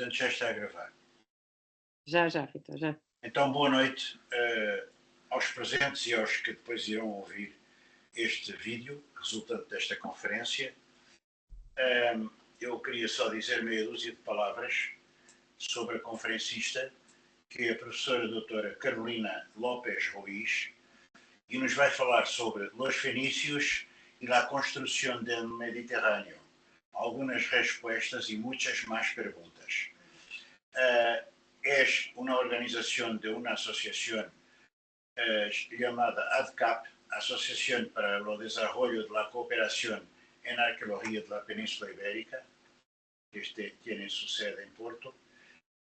Portanto, já está a gravar. Já, Vitor, já. Então, boa noite aos presentes e aos que depois irão ouvir este vídeo resultante desta conferência. Eu queria só dizer meia dúzia de palavras sobre a conferencista, que é a professora doutora Carolina López Ruiz, e nos vai falar sobre los fenícios e la construcción del Mediterráneo. Algunas respuestas y muchas más preguntas. Es una organización de una asociación llamada ADCAP, Asociación para el Desarrollo de la Cooperación en Arqueología de la Península Ibérica, que tiene su sede en Porto,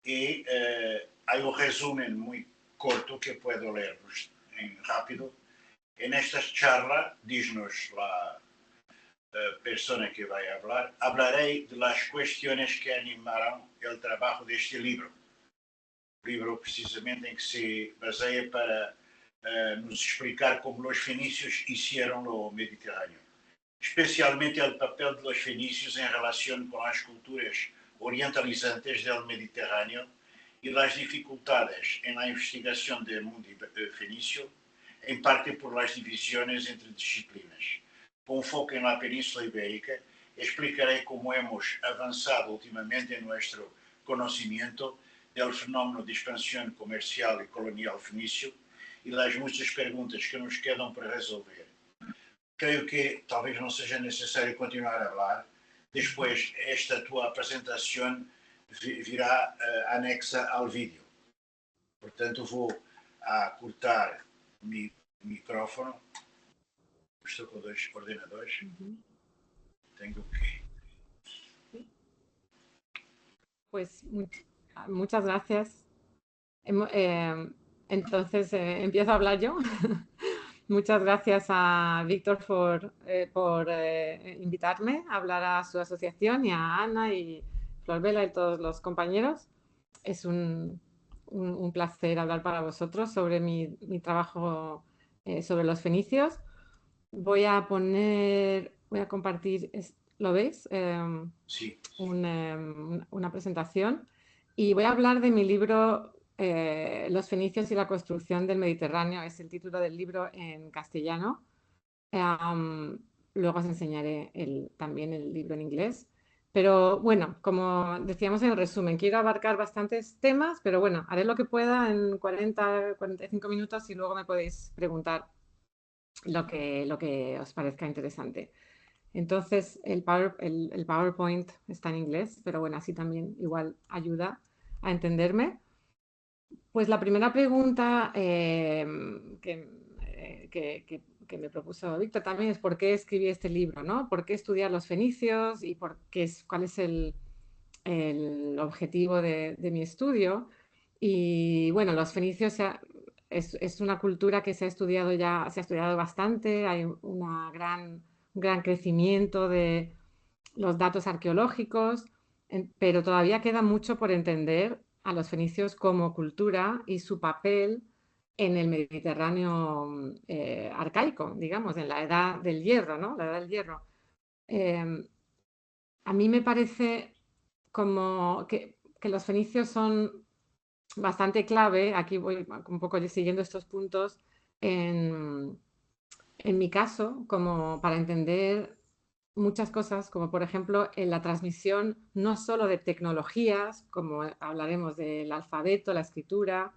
y hay un resumen muy corto que puedo leer rápido. En esta charla, diz-nos la persona que va a hablar, hablaré de las cuestiones que animaron el trabajo de este libro. Libro precisamente en que se baseia para nos explicar como los fenicios hicieron lo Mediterráneo, especialmente el papel de los fenicios en relación con las culturas orientalizantes del Mediterráneo y las dificultades en la investigación del mundo fenicio, en parte por las divisiones entre disciplinas. Con foco en la península ibérica, explicaré cómo hemos avanzado últimamente en nuestro conocimiento del fenómeno de expansión comercial y colonial fenicio y las muchas preguntas que nos quedan por resolver. Creio que talvez não seja necessário continuar a falar. Depois, esta tua apresentação virá anexa ao vídeo. Portanto, vou cortar o micrófono. Estou com dois ordenadores. Tengo que... Pues muchas gracias. Entonces, empiezo a hablar yo. Muchas gracias a Víctor por invitarme a hablar a su asociación, y a Ana y Flor Vela y todos los compañeros. Es un placer hablar para vosotros sobre mi trabajo sobre los fenicios. Voy a compartir, ¿lo veis? Sí. Una presentación, y voy a hablar de mi libro Los fenicios y la construcción del Mediterráneo. Es el título del libro en castellano. Luego os enseñaré también el libro en inglés. Pero bueno, como decíamos en el resumen, quiero abarcar bastantes temas, pero bueno, haré lo que pueda en 40-45 minutos y luego me podéis preguntar lo que os parezca interesante. Entonces, el PowerPoint está en inglés, pero bueno, así también igual ayuda a entenderme. Pues la primera pregunta que me propuso Víctor también es ¿por qué escribí este libro, ¿no? ¿Por qué estudiar los fenicios y cuál es el objetivo de mi estudio? Y bueno, los fenicios es una cultura que se ha estudiado bastante. Hay un gran crecimiento de los datos arqueológicos, pero todavía queda mucho por entender a los fenicios como cultura y su papel en el Mediterráneo arcaico, digamos, en la edad del hierro, ¿no? La edad del hierro. A mí me parece como que los fenicios son bastante clave. Aquí voy un poco siguiendo estos puntos en mi caso, como para entender muchas cosas, como por ejemplo en la transmisión no solo de tecnologías, como hablaremos del alfabeto, la escritura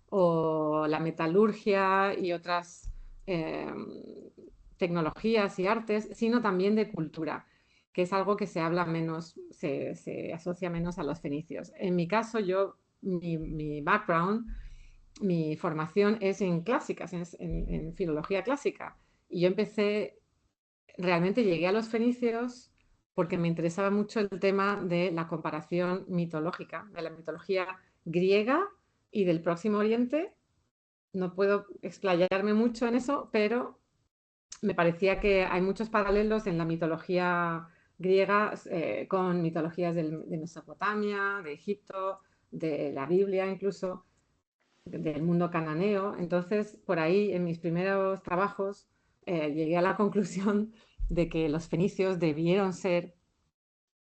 o la metalurgia y otras tecnologías y artes, sino también de cultura, que es algo que se habla menos, se asocia menos a los fenicios. En mi caso, mi background, mi formación es en clásicas, en filología clásica, y yo realmente llegué a los fenicios porque me interesaba mucho el tema de la comparación mitológica, de la mitología griega y del Próximo Oriente. No puedo explayarme mucho en eso, pero me parecía que hay muchos paralelos en la mitología griega con mitologías de Mesopotamia, de Egipto, de la Biblia incluso, del mundo cananeo. Entonces, por ahí, en mis primeros trabajos, llegué a la conclusión de que los fenicios debieron ser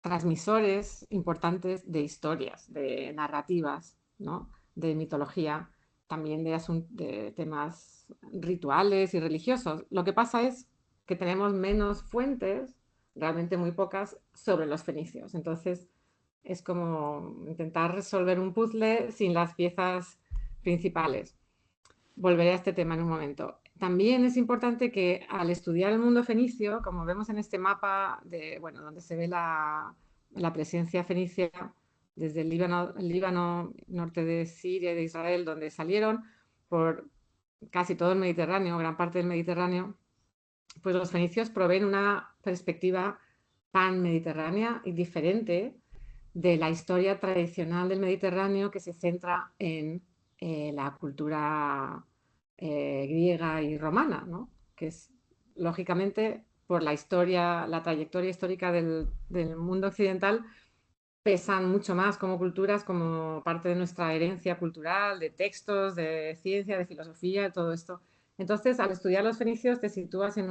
transmisores importantes de historias, de narrativas, ¿no? De mitología, también de temas rituales y religiosos. Lo que pasa es que tenemos menos fuentes, realmente muy pocas, sobre los fenicios. Entonces, es como intentar resolver un puzzle sin las piezas principales. Volveré a este tema en un momento. También es importante que al estudiar el mundo fenicio, como vemos en este mapa bueno, donde se ve la presencia fenicia desde el Líbano, norte de Siria, de Israel, donde salieron por casi todo el Mediterráneo, gran parte del Mediterráneo, pues los fenicios proveen una perspectiva pan mediterránea y diferente de la historia tradicional del Mediterráneo, que se centra en la cultura griega y romana, ¿no? Que es, lógicamente, por la historia, la trayectoria histórica del mundo occidental, pesan mucho más como culturas, como parte de nuestra herencia cultural, de textos, de ciencia, de filosofía, de todo esto. Entonces, al estudiar los fenicios, te sitúas en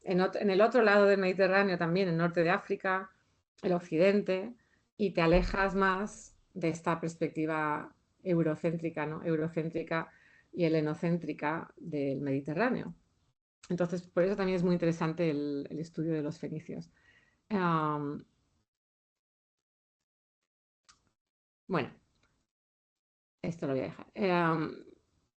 el otro lado del Mediterráneo también, en el norte de África, el occidente, y te alejas más de esta perspectiva eurocéntrica, ¿no? Eurocéntrica y helenocéntrica del Mediterráneo. Entonces, por eso también es muy interesante el estudio de los fenicios. Bueno, esto lo voy a dejar.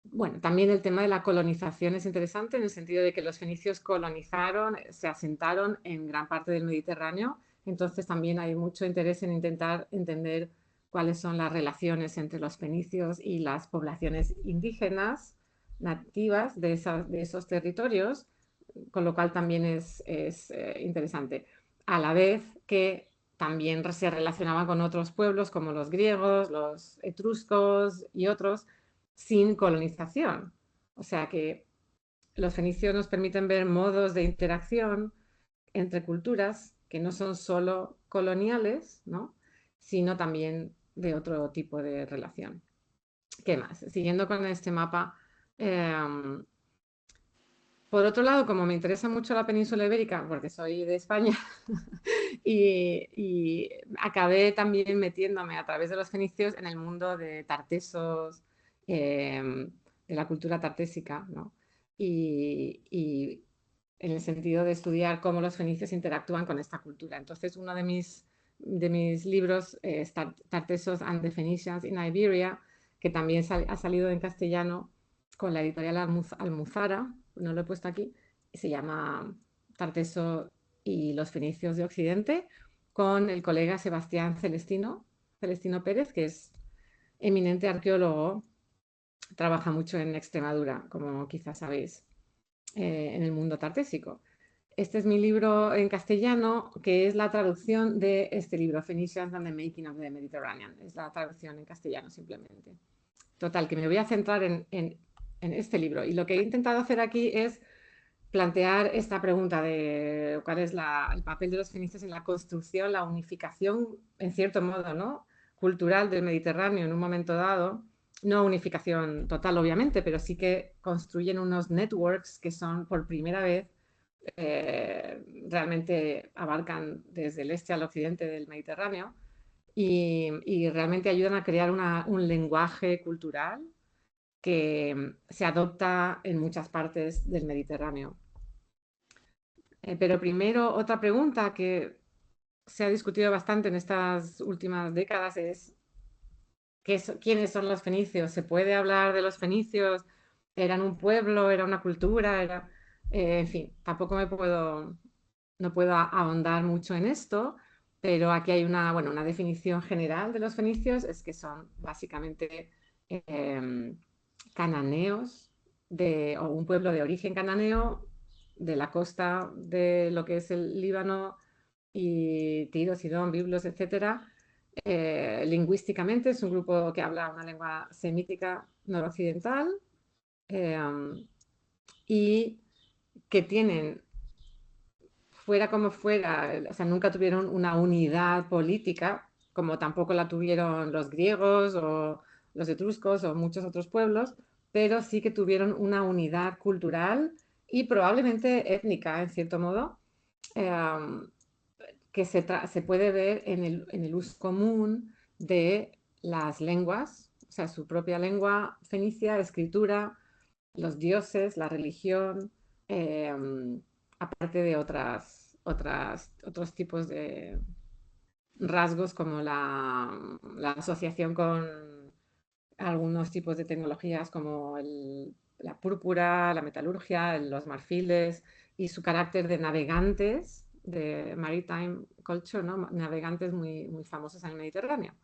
Bueno, también el tema de la colonización es interesante en el sentido de que los fenicios colonizaron, se asentaron en gran parte del Mediterráneo, entonces también hay mucho interés en intentar entender cuáles son las relaciones entre los fenicios y las poblaciones indígenas nativas de esos territorios, con lo cual también es interesante. A la vez que también se relacionaban con otros pueblos como los griegos, los etruscos y otros, sin colonización. O sea que los fenicios nos permiten ver modos de interacción entre culturas que no son solo coloniales, ¿no? Sino también de otro tipo de relación. ¿Qué más? Siguiendo con este mapa, eh, por otro lado, como me interesa mucho la península ibérica, porque soy de España, y acabé también metiéndome a través de los fenicios en el mundo de tartesos, de la cultura tartésica, ¿no? Y en el sentido de estudiar cómo los fenicios interactúan con esta cultura. Entonces, uno de mis libros es Tartesos and the Phoenicians in Iberia, que también ha salido en castellano con la editorial Almuzara, no lo he puesto aquí, y se llama Tarteso y los fenicios de Occidente, con el colega Sebastián Celestino Pérez, que es eminente arqueólogo, trabaja mucho en Extremadura, como quizás sabéis, en el mundo tartésico. Este es mi libro en castellano, que es la traducción de este libro, Phoenicians and the Making of the Mediterranean. Es la traducción en castellano simplemente. Total, que me voy a centrar en este libro. Y lo que he intentado hacer aquí es plantear esta pregunta de cuál es el papel de los fenicios en la construcción, la unificación, en cierto modo, ¿no? Cultural del Mediterráneo en un momento dado. No unificación total, obviamente, pero sí que construyen unos networks que son por primera vez realmente abarcan desde el este al occidente del Mediterráneo y realmente ayudan a crear un lenguaje cultural que se adopta en muchas partes del Mediterráneo. Pero primero, otra pregunta que se ha discutido bastante en estas últimas décadas es ¿quiénes son los fenicios? ¿Se puede hablar de los fenicios? ¿Eran un pueblo? ¿Era una cultura? En fin, tampoco no puedo ahondar mucho en esto, pero aquí hay una definición general de los fenicios, es que son básicamente eh, cananeos, o un pueblo de origen cananeo de la costa de lo que es el Líbano y Tiro, Sidón, Biblos, etcétera. Lingüísticamente es un grupo que habla una lengua semítica noroccidental y que tienen, fuera como fuera, o sea, nunca tuvieron una unidad política, como tampoco la tuvieron los griegos o los etruscos o muchos otros pueblos, pero sí que tuvieron una unidad cultural y probablemente étnica, en cierto modo, eh, que se puede ver en el uso común de las lenguas, o sea, su propia lengua fenicia, escritura, los dioses, la religión, eh, aparte de otros tipos de rasgos como la asociación con algunos tipos de tecnologías como la púrpura, la metalurgia, los marfiles y su carácter de navegantes, de maritime culture, ¿no? Navegantes muy, muy famosos en el Mediterráneo.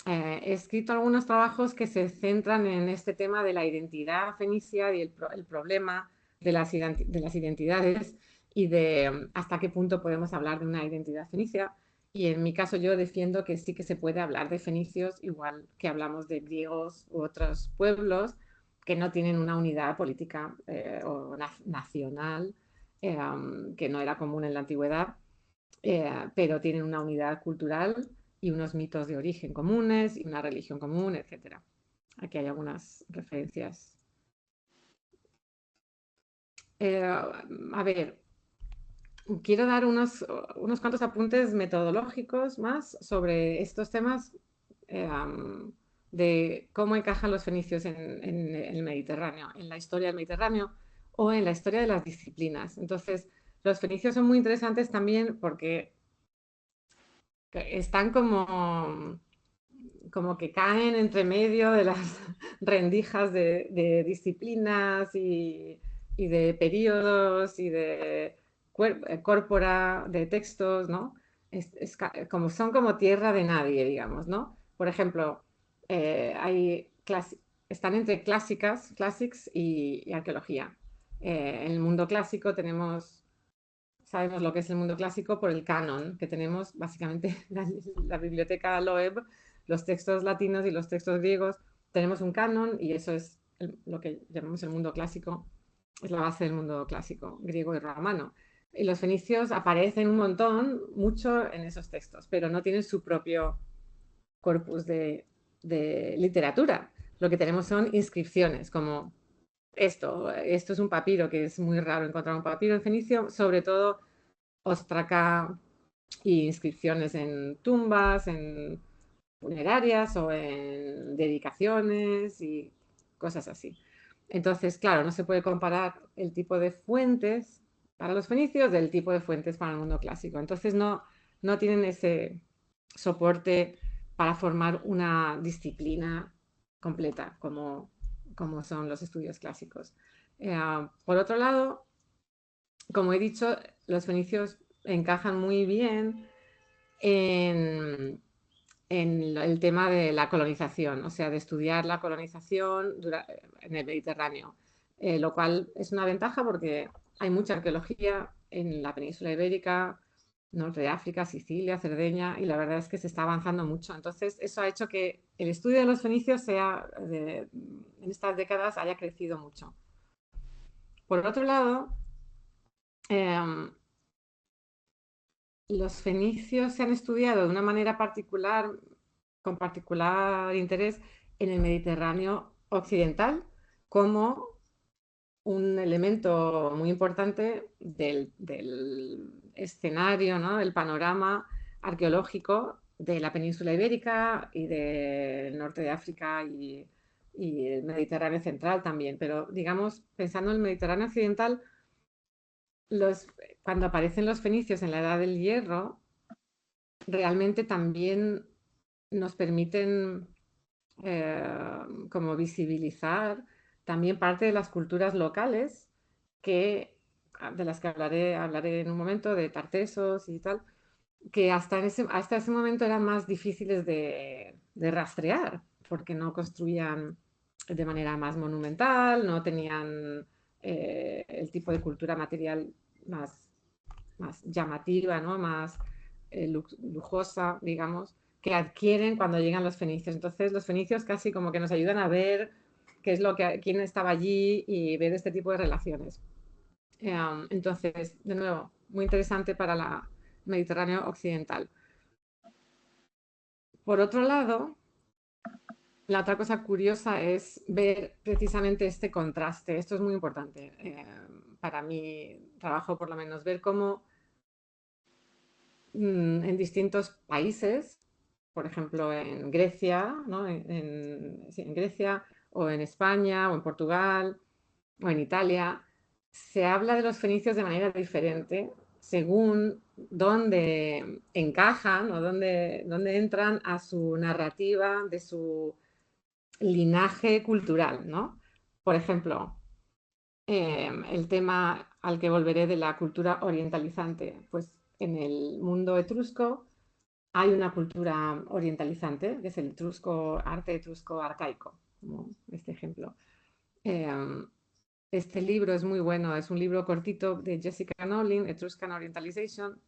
He escrito algunos trabajos que se centran en este tema de la identidad fenicia y el problema de las identidades y de hasta qué punto podemos hablar de una identidad fenicia. Y en mi caso yo defiendo que sí que se puede hablar de fenicios igual que hablamos de griegos u otros pueblos que no tienen una unidad política o nacional, que no era común en la antigüedad, pero tienen una unidad cultural y unos mitos de origen comunes y una religión común, etcétera. Aquí hay algunas referencias. A ver, quiero dar unos cuantos apuntes metodológicos más sobre estos temas de cómo encajan los fenicios en el Mediterráneo, en la historia del Mediterráneo o en la historia de las disciplinas. Entonces, los fenicios son muy interesantes también porque están como que caen entre medio de las rendijas de disciplinas y de periodos y de corpora, de textos, ¿no? Como, son como tierra de nadie, digamos, ¿no? Por ejemplo, están entre classics y arqueología. En el mundo clásico sabemos lo que es el mundo clásico por el canon, que tenemos básicamente la biblioteca Loeb, los textos latinos y los textos griegos. Tenemos un canon y eso es lo que llamamos el mundo clásico, es la base del mundo clásico, griego y romano. Y los fenicios aparecen un montón, mucho en esos textos, pero no tienen su propio corpus de literatura. Lo que tenemos son inscripciones, como esto es un papiro, que es muy raro encontrar un papiro en fenicio, sobre todo ostraca y inscripciones en tumbas, en funerarias o en dedicaciones y cosas así. Entonces, claro, no se puede comparar el tipo de fuentes para los fenicios del tipo de fuentes para el mundo clásico. Entonces, no tienen ese soporte para formar una disciplina completa como son los estudios clásicos. Por otro lado, como he dicho, los fenicios encajan muy bien en, en el tema de la colonización, o sea, de estudiar la colonización en el Mediterráneo, lo cual es una ventaja porque hay mucha arqueología en la península ibérica, norte de África, Sicilia, Cerdeña, y la verdad es que se está avanzando mucho. Entonces, eso ha hecho que el estudio de los fenicios en estas décadas haya crecido mucho. Por otro lado, eh, los fenicios se han estudiado de una manera particular, con particular interés, en el Mediterráneo occidental, como un elemento muy importante del escenario, ¿no? Del panorama arqueológico de la península ibérica y del norte de África y el Mediterráneo central también. Pero, digamos, pensando en el Mediterráneo occidental, cuando aparecen los fenicios en la Edad del Hierro, realmente también nos permiten como visibilizar también parte de las culturas locales de las que hablaré en un momento, de Tartesos y tal, que hasta ese momento eran más difíciles de rastrear, porque no construían de manera más monumental, no tenían el tipo de cultura material más llamativa, ¿no? Más lujosa, digamos, que adquieren cuando llegan los fenicios. Entonces, los fenicios casi como que nos ayudan a ver quién estaba allí y ver este tipo de relaciones. Entonces, de nuevo, muy interesante para el Mediterráneo occidental. Por otro lado, la otra cosa curiosa es ver precisamente este contraste. Esto es muy importante para mi trabajo, por lo menos, ver cómo en distintos países, por ejemplo, en Grecia, ¿no? Sí, en Grecia, o en España, o en Portugal, o en Italia, se habla de los fenicios de manera diferente según dónde encajan o dónde entran a su narrativa de su linaje cultural, ¿no? Por ejemplo, el tema al que volveré de la cultura orientalizante, pues en el mundo etrusco hay una cultura orientalizante, que es el etrusco, arte etrusco arcaico, como este ejemplo. Eh, este libro es muy bueno, es un libro cortito de Jessica Nolin, Etruscan Orientalization,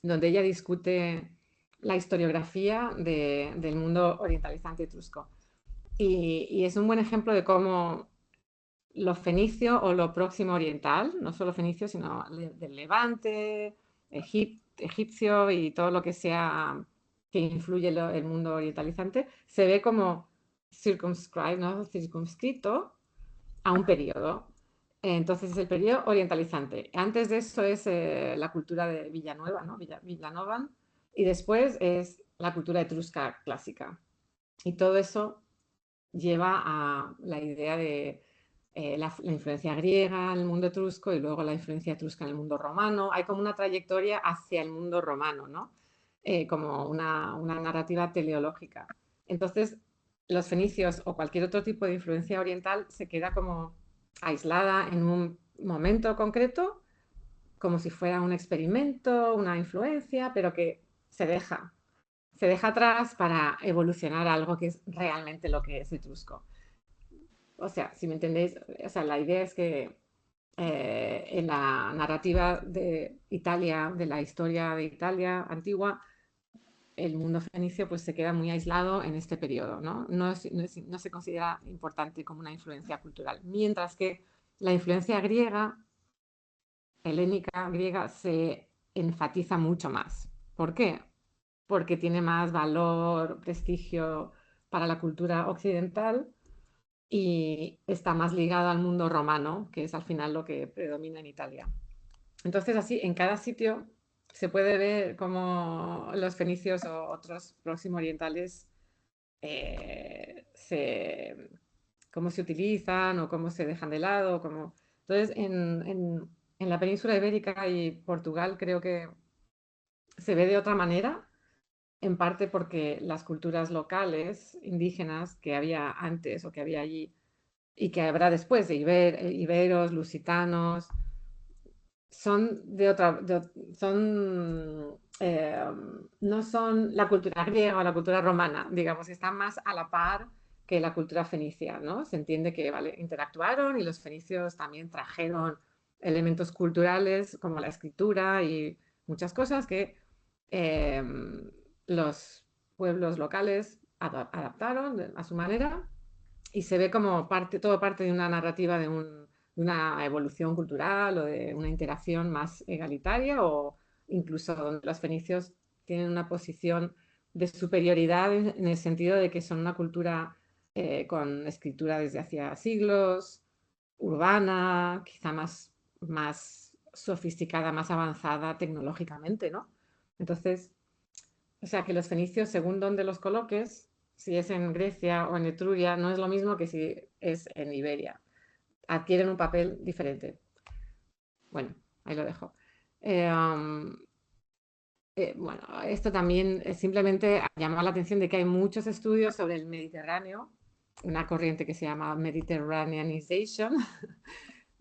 donde ella discute la historiografía del mundo orientalizante etrusco. Y es un buen ejemplo de cómo lo fenicio o lo próximo oriental, no solo fenicio, sino del Levante, egipcio y todo lo que sea que influye el mundo orientalizante, se ve como ¿no? Circunscrito a un periodo. Entonces es el periodo orientalizante. Antes de eso es la cultura de Villanueva, ¿no? Villanovan, y después es la cultura etrusca clásica. Y todo eso lleva a la idea de la influencia griega en el mundo etrusco y luego la influencia etrusca en el mundo romano. Hay como una trayectoria hacia el mundo romano, ¿no? Como una narrativa teleológica. Entonces, los fenicios o cualquier otro tipo de influencia oriental se queda como aislada en un momento concreto, como si fuera un experimento, una influencia, pero que se deja atrás para evolucionar a algo que es realmente lo que es etrusco. O sea, si me entendéis, o sea, la idea es que en la narrativa de Italia, de la historia de Italia antigua, el mundo fenicio pues se queda muy aislado en este periodo, ¿no? No se considera importante como una influencia cultural, mientras que la influencia griega, helénica griega, se enfatiza mucho más. ¿Por qué? Porque tiene más valor, prestigio para la cultura occidental y está más ligada al mundo romano, que es al final lo que predomina en Italia. Entonces, así, en cada sitio se puede ver cómo los fenicios o otros próximo orientales se, cómo se utilizan o cómo se dejan de lado. Cómo... Entonces, en la península ibérica y Portugal creo que se ve de otra manera, en parte porque las culturas locales indígenas que había antes o que había allí y que habrá después de iberos, lusitanos, son de otra, no son la cultura griega o la cultura romana, digamos, están más a la par que la cultura fenicia, ¿no? Se entiende que, vale, interactuaron y los fenicios también trajeron elementos culturales como la escritura y muchas cosas que eh, los pueblos locales adaptaron a su manera y se ve como todo parte de una narrativa de una evolución cultural o de una interacción más egalitaria o incluso donde los fenicios tienen una posición de superioridad en el sentido de que son una cultura con escritura desde hacía siglos, urbana, quizá más sofisticada, más avanzada tecnológicamente, ¿no? Entonces, o sea que los fenicios, según donde los coloques, si es en Grecia o en Etruria, no es lo mismo que si es en Iberia. Adquieren un papel diferente. Bueno, ahí lo dejo. Eh, um, bueno, esto también es simplemente llamar la atención de que hay muchos estudios sobre el Mediterráneo, una corriente que se llama Mediterraneanization,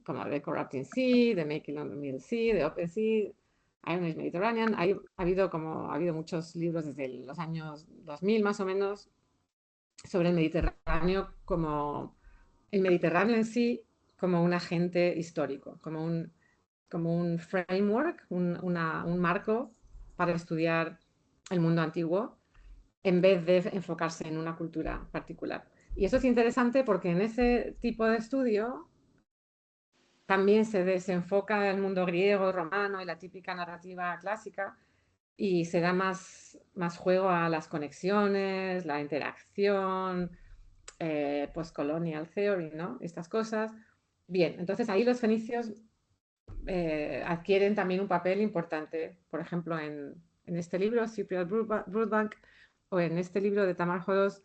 como de Corrupting Sea, de Making on the Middle Sea, de Open Sea, Irish Mediterranean. Ha habido muchos libros desde los años 2000 más o menos sobre el Mediterráneo como el Mediterráneo en sí como un agente histórico, como un framework, un marco para estudiar el mundo antiguo en vez de enfocarse en una cultura particular. Y eso es interesante porque en ese tipo de estudio también se desenfoca el mundo griego, romano y la típica narrativa clásica y se da más juego a las conexiones, la interacción, post-colonial theory, ¿no? Estas cosas. Bien, entonces ahí los fenicios adquieren también un papel importante, por ejemplo, en este libro, Cypriot Broadbank, o en este libro de Tamar Holos,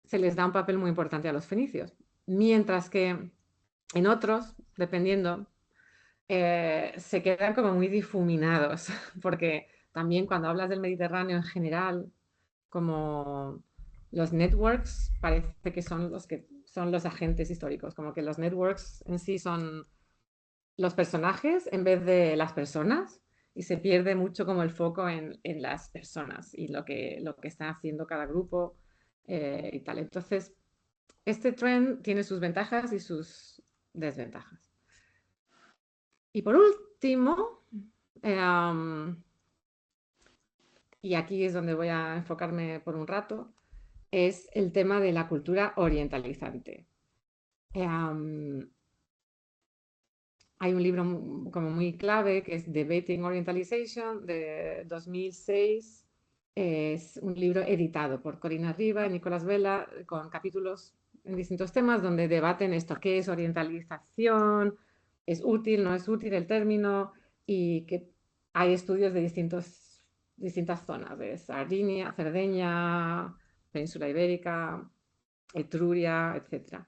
se les da un papel muy importante a los fenicios. Mientras que en otros, dependiendo, se quedan como muy difuminados, porque también cuando hablas del Mediterráneo en general, como los networks, parece que son los agentes históricos, como que los networks en sí son los personajes en vez de las personas, y se pierde mucho como el foco en las personas y lo que está haciendo cada grupo y tal. Entonces, este trend tiene sus ventajas y sus desventajas. Y por último, y aquí es donde voy a enfocarme por un rato, es el tema de la cultura orientalizante. Hay un libro como muy clave que es Debating Orientalization de 2006. Es un libro editado por Corina Riva y Nicolás Vela con capítulos en distintos temas donde debaten esto, qué es orientalización, es útil, no es útil el término, y que hay estudios de distintas zonas, de Sardinia, Cerdeña, Península Ibérica, Etruria, etc.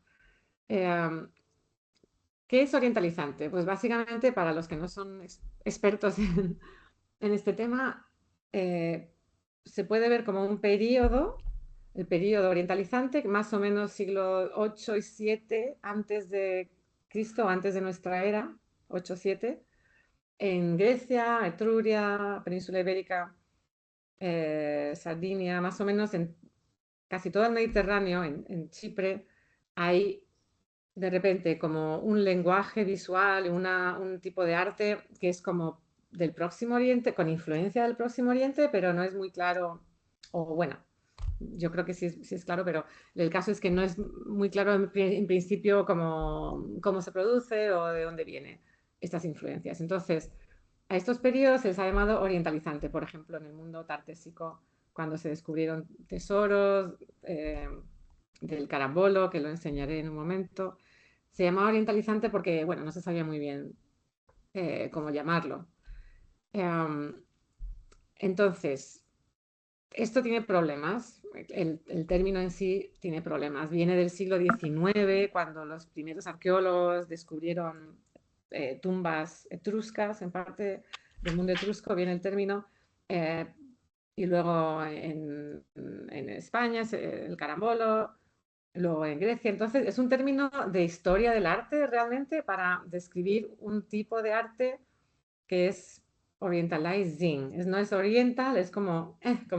¿Qué es orientalizante? Pues básicamente, para los que no son expertos en este tema, se puede ver como un periodo, el periodo orientalizante, más o menos siglo 8 y 7 antes de Cristo, antes de nuestra era, 8-7, en Grecia, Etruria, Península Ibérica, Sardinia, más o menos en casi todo el Mediterráneo, en Chipre, hay de repente como un lenguaje visual, un tipo de arte que es como del Próximo Oriente, con influencia del Próximo Oriente, pero no es muy claro, o bueno, yo creo que sí es claro, pero el caso es que no es muy claro en principio cómo se produce o de dónde vienen estas influencias. Entonces, a estos periodos se les ha llamado orientalizante, por ejemplo, en el mundo tartésico, cuando se descubrieron tesoros del carambolo, que lo enseñaré en un momento. Se llamaba orientalizante porque, bueno, no se sabía muy bien cómo llamarlo. Entonces, esto tiene problemas. El término en sí tiene problemas. Viene del siglo XIX, cuando los primeros arqueólogos descubrieron tumbas etruscas, en parte del mundo etrusco viene el término. eh, y luego en España, el carambolo, luego en Grecia. Entonces, es un término de historia del arte realmente para describir un tipo de arte que es orientalizing. No es oriental, es como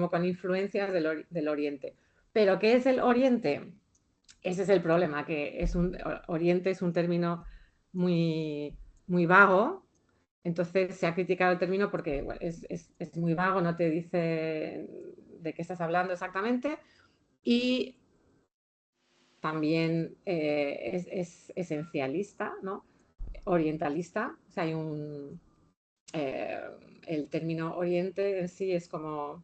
con influencias del oriente. Pero, ¿qué es el oriente? Ese es el problema, que oriente es un término muy, muy vago. Entonces se ha criticado el término porque bueno, es muy vago, no te dice de qué estás hablando exactamente. Y también es esencialista, ¿no? Orientalista. O sea, eh, el término oriente en sí es como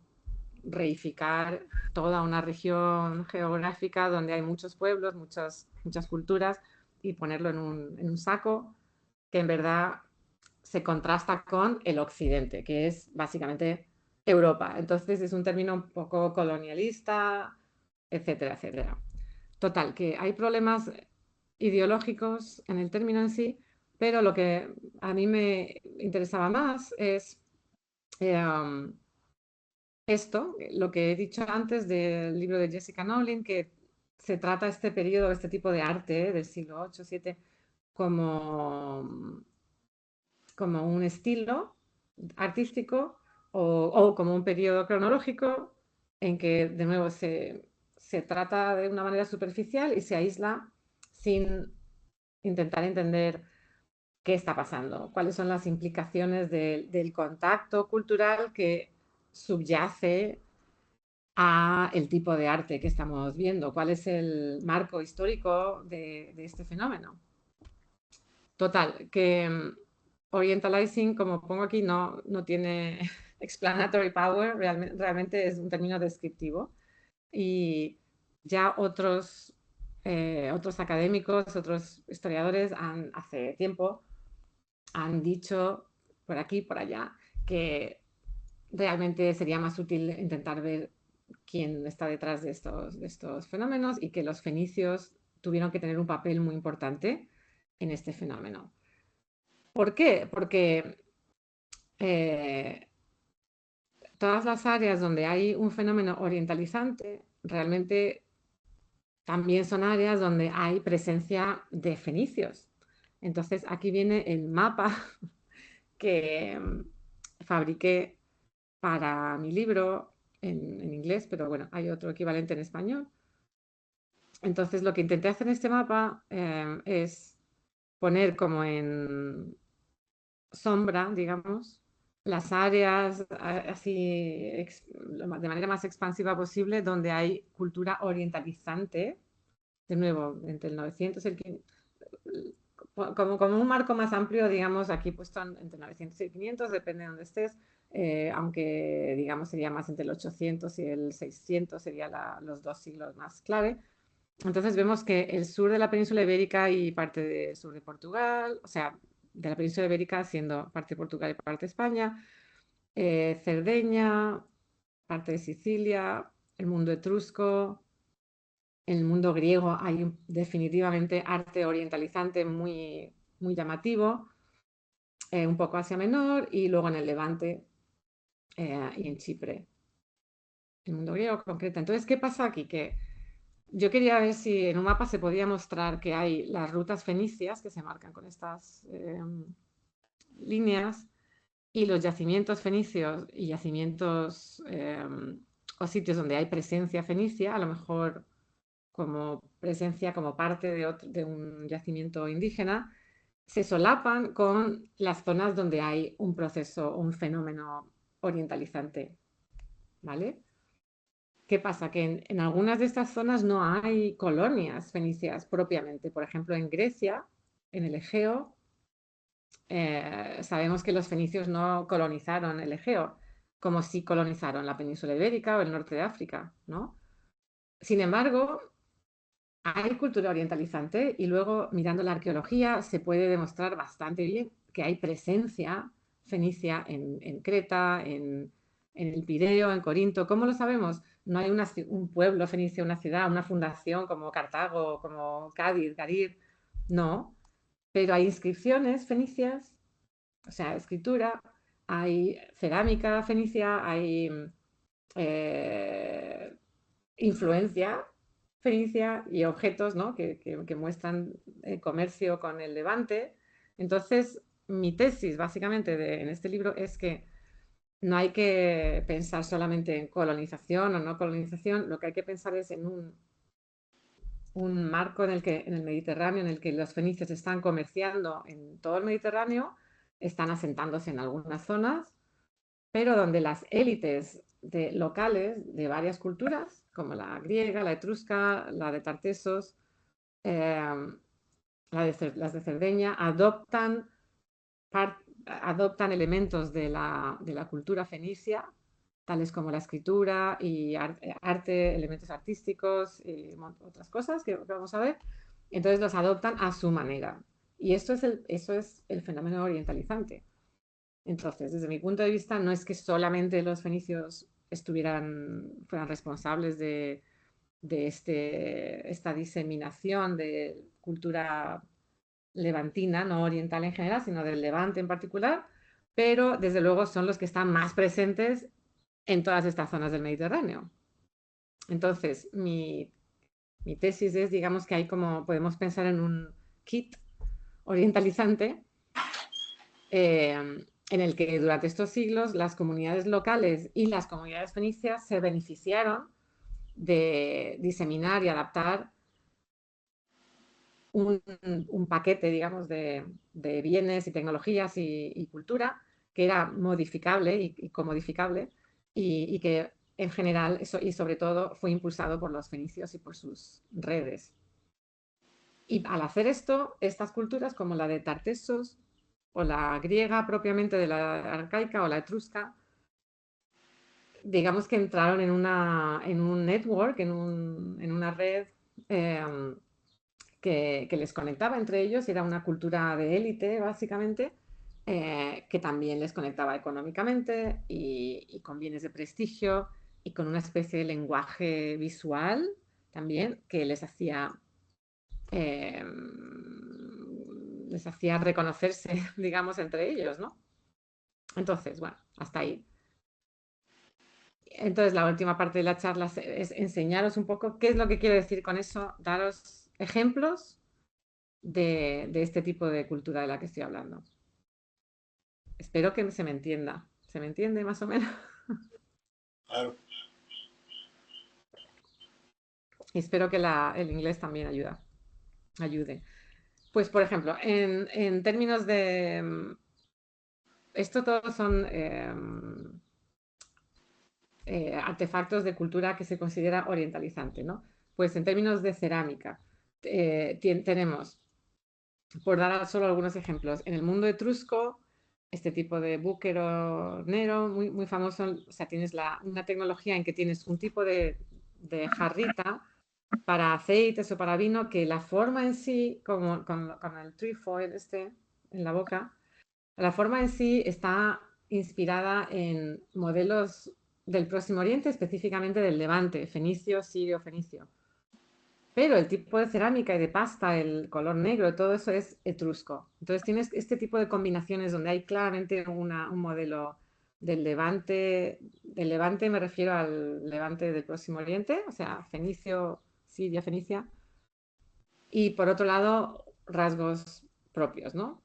reificar toda una región geográfica donde hay muchos pueblos, muchas culturas, y ponerlo en un saco que en verdad se contrasta con el occidente, que es básicamente Europa. Entonces es un término un poco colonialista, etcétera, etcétera. Total, que hay problemas ideológicos en el término en sí, pero lo que a mí me interesaba más es eh, esto, lo que he dicho antes del libro de Jessica Nowlin, que se trata este periodo, este tipo de arte del siglo 8, 7, como, como un estilo artístico o como un periodo cronológico en que de nuevo se trata de una manera superficial y se aísla sin intentar entender qué está pasando, cuáles son las implicaciones del contacto cultural que subyace a el tipo de arte que estamos viendo, cuál es el marco histórico de este fenómeno. Total, que orientalizing, como pongo aquí, no tiene explanatory power, realmente es un término descriptivo. Y ya otros académicos, otros historiadores hace tiempo han dicho por aquí, por allá, que realmente sería más útil intentar ver quién está detrás de estos fenómenos y que los fenicios tuvieron que tener un papel muy importante en este fenómeno. ¿Por qué? Porque eh, todas las áreas donde hay un fenómeno orientalizante realmente también son áreas donde hay presencia de fenicios. Entonces aquí viene el mapa que fabriqué para mi libro en inglés, pero bueno, hay otro equivalente en español. Entonces lo que intenté hacer en este mapa es poner como en sombra, digamos, las áreas así de manera más expansiva posible donde hay cultura orientalizante, de nuevo, entre el 900 y el 500, como un marco más amplio, digamos, aquí puesto entre 900 y el 500, depende de dónde estés, aunque digamos sería más entre el 800 y el 600, serían los dos siglos más clave. Entonces vemos que el sur de la península ibérica y parte del sur de Portugal, o sea, de la península ibérica siendo parte de Portugal y parte de España, Cerdeña, parte de Sicilia, el mundo etrusco, en el mundo griego hay definitivamente arte orientalizante muy, muy llamativo, un poco Asia Menor y luego en el Levante y en Chipre. El mundo griego concreto. Entonces, ¿qué pasa aquí? Que yo quería ver si en un mapa se podía mostrar que hay las rutas fenicias que se marcan con estas líneas y los yacimientos fenicios y yacimientos o sitios donde hay presencia fenicia, a lo mejor como presencia, como parte de un yacimiento indígena, se solapan con las zonas donde hay un proceso, un fenómeno orientalizante, ¿vale? ¿Qué pasa? Que en algunas de estas zonas no hay colonias fenicias propiamente. Por ejemplo, en Grecia, en el Egeo, sabemos que los fenicios no colonizaron el Egeo, como sí colonizaron la península ibérica o el norte de África, ¿no? Sin embargo, hay cultura orientalizante y luego mirando la arqueología se puede demostrar bastante bien que hay presencia fenicia en Creta, en el Pireo, en Corinto. ¿Cómo lo sabemos? No hay un pueblo fenicio, una ciudad, una fundación como Cartago, como Cádiz, Gadir, no, pero hay inscripciones fenicias, o sea, escritura, hay cerámica fenicia, hay eh, influencia fenicia y objetos, ¿no? que muestran el comercio con el Levante. Entonces, mi tesis básicamente en este libro es que no hay que pensar solamente en colonización o no colonización, lo que hay que pensar es en un marco en el Mediterráneo, en el que los fenicios están comerciando en todo el Mediterráneo, están asentándose en algunas zonas, pero donde las élites locales de varias culturas, como la griega, la etrusca, la de Tartesos, eh, las de Cerdeña, adoptan elementos de la cultura fenicia, tales como la escritura y arte, elementos artísticos y otras cosas que vamos a ver. Entonces los adoptan a su manera. Y eso es el fenómeno orientalizante. Entonces, desde mi punto de vista, no es que solamente los fenicios fueran responsables de esta diseminación de cultura levantina, no oriental en general, sino del Levante en particular, pero desde luego son los que están más presentes en todas estas zonas del Mediterráneo. Entonces, mi tesis es, digamos, que hay como, podemos pensar en un kit orientalizante en el que durante estos siglos las comunidades locales y las comunidades fenicias se beneficiaron de diseminar y adaptar un paquete, digamos, de bienes y tecnologías y cultura que era modificable y comodificable y que en general y sobre todo fue impulsado por los fenicios y por sus redes. Y al hacer esto, estas culturas como la de Tartessos o la griega propiamente de la arcaica o la etrusca, digamos que entraron en un network, en una red eh, que les conectaba entre ellos, era una cultura de élite básicamente, que también les conectaba económicamente y con bienes de prestigio y con una especie de lenguaje visual también que eh, les hacía reconocerse, digamos, entre ellos, ¿no? Entonces, bueno, hasta ahí. Entonces, la última parte de la charla es enseñaros un poco qué es lo que quiero decir con eso, daros ejemplos de este tipo de cultura de la que estoy hablando. Espero que se me entienda. ¿Se me entiende más o menos? Claro. Y espero que el inglés también ayude. Pues, por ejemplo, en términos de... Esto todos son artefactos de cultura que se considera orientalizante, ¿no? Pues en términos de cerámica, tenemos, por dar solo algunos ejemplos, en el mundo etrusco, este tipo de búquero negro, muy, muy famoso, o sea, tienes una tecnología en que tienes un tipo de jarrita para aceites o para vino que la forma en sí, como con el trefoil este en la boca, la forma en sí está inspirada en modelos del Próximo Oriente, específicamente del Levante, fenicio, sirio, fenicio. Pero el tipo de cerámica y de pasta, el color negro, todo eso es etrusco. Entonces tienes este tipo de combinaciones donde hay claramente un modelo del Levante me refiero al Levante del Próximo Oriente, o sea, fenicio, siria, fenicia, y por otro lado, rasgos propios, ¿no?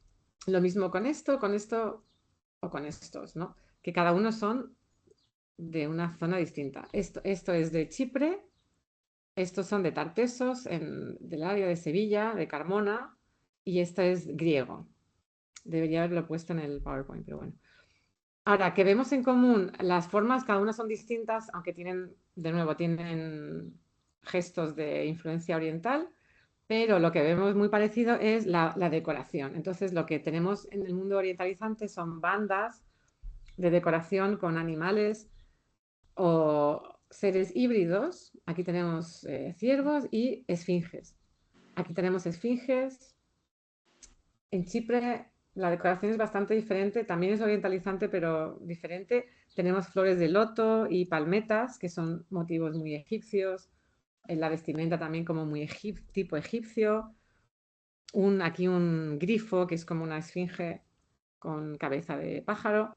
Lo mismo con esto o con estos, ¿no? Que cada uno son de una zona distinta. Esto es de Chipre, estos son de Tartesos, del área de Sevilla, de Carmona, y esto es griego. Debería haberlo puesto en el PowerPoint, pero bueno. Ahora, que vemos en común, las formas cada una son distintas, aunque tienen gestos de influencia oriental, pero lo que vemos muy parecido es la decoración. Entonces, lo que tenemos en el mundo orientalizante son bandas de decoración con animales o seres híbridos. Aquí tenemos ciervos y esfinges. Aquí tenemos esfinges. En Chipre la decoración es bastante diferente, también es orientalizante, pero diferente. Tenemos flores de loto y palmetas, que son motivos muy egipcios. En la vestimenta también como muy tipo egipcio. Aquí un grifo, que es como una esfinge con cabeza de pájaro.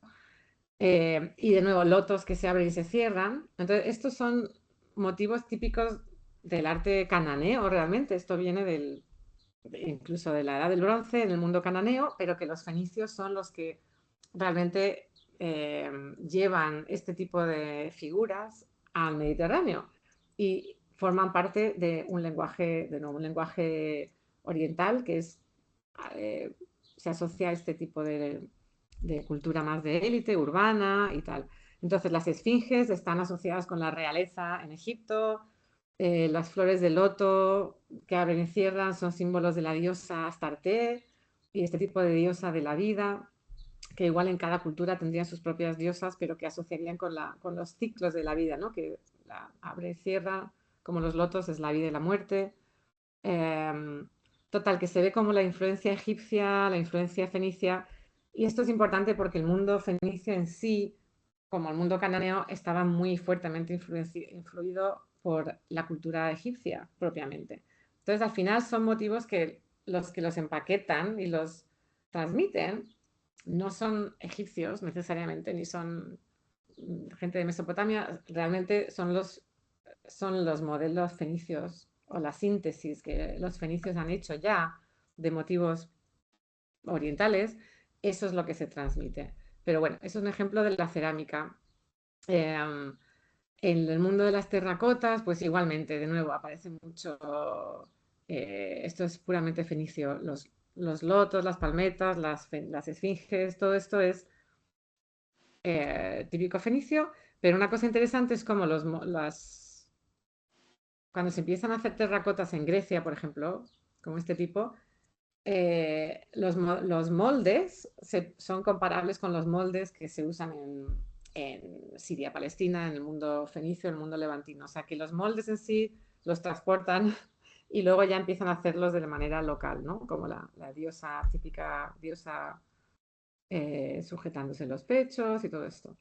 Y de nuevo, lotos que se abren y se cierran. Entonces, estos son motivos típicos del arte cananeo, realmente. Esto viene incluso de la Edad del Bronce, en el mundo cananeo, pero que los fenicios son los que realmente llevan este tipo de figuras al Mediterráneo y forman parte de un lenguaje oriental que se asocia a este tipo de cultura más de élite, urbana y tal. Entonces, las esfinges están asociadas con la realeza en Egipto, las flores de loto que abren y cierran son símbolos de la diosa Astarte y este tipo de diosa de la vida, que igual en cada cultura tendrían sus propias diosas, pero que asociarían con los ciclos de la vida, ¿no? Que la abre y cierra, como los lotos, es la vida y la muerte. Eh, Total, que se ve como la influencia egipcia, la influencia fenicia, y esto es importante porque el mundo fenicio en sí, como el mundo cananeo, estaba muy fuertemente influido por la cultura egipcia propiamente. Entonces, al final son motivos que los empaquetan y los transmiten no son egipcios necesariamente, ni son gente de Mesopotamia, realmente son los modelos fenicios o la síntesis que los fenicios han hecho ya de motivos orientales, eso es lo que se transmite. Pero bueno, eso es un ejemplo de la cerámica. Eh, en el mundo de las terracotas, pues igualmente, de nuevo, aparece mucho, esto es puramente fenicio, los lotos, las palmetas, las esfinges, todo esto es típico fenicio, pero una cosa interesante es como cuando se empiezan a hacer terracotas en Grecia, por ejemplo, como este tipo, los moldes son comparables con los moldes que se usan en Siria, Palestina, en el mundo fenicio, en el mundo levantino. O sea, que los moldes en sí los transportan y luego ya empiezan a hacerlos de manera local, ¿no? Como la diosa típica, diosa sujetándose los pechos y todo esto.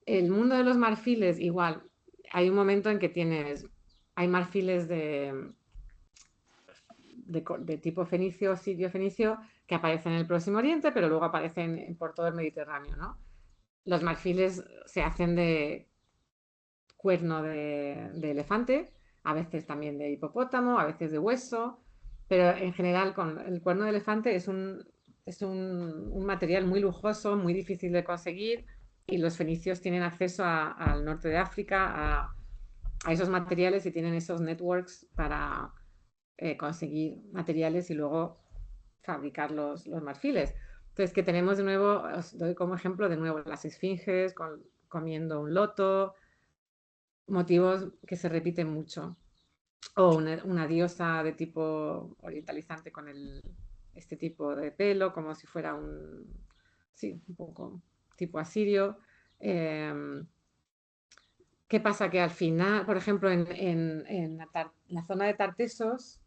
El mundo de los marfiles, igual, hay un momento en que hay marfiles de tipo fenicio, sirio fenicio, que aparecen en el Próximo Oriente, pero luego aparecen por todo el Mediterráneo, ¿no? Los marfiles se hacen de cuerno de elefante, a veces también de hipopótamo, a veces de hueso, pero en general con el cuerno de elefante es un material muy lujoso, muy difícil de conseguir, y los fenicios tienen acceso al norte de África, a esos materiales, y tienen esos networks para conseguir materiales y luego fabricar los marfiles. Entonces, que tenemos de nuevo, os doy como ejemplo de nuevo las esfinges comiendo un loto, motivos que se repiten mucho. O una diosa de tipo orientalizante con este tipo de pelo, como si fuera sí, un poco tipo asirio. ¿Qué pasa? Que al final, por ejemplo, en la zona de Tartesos,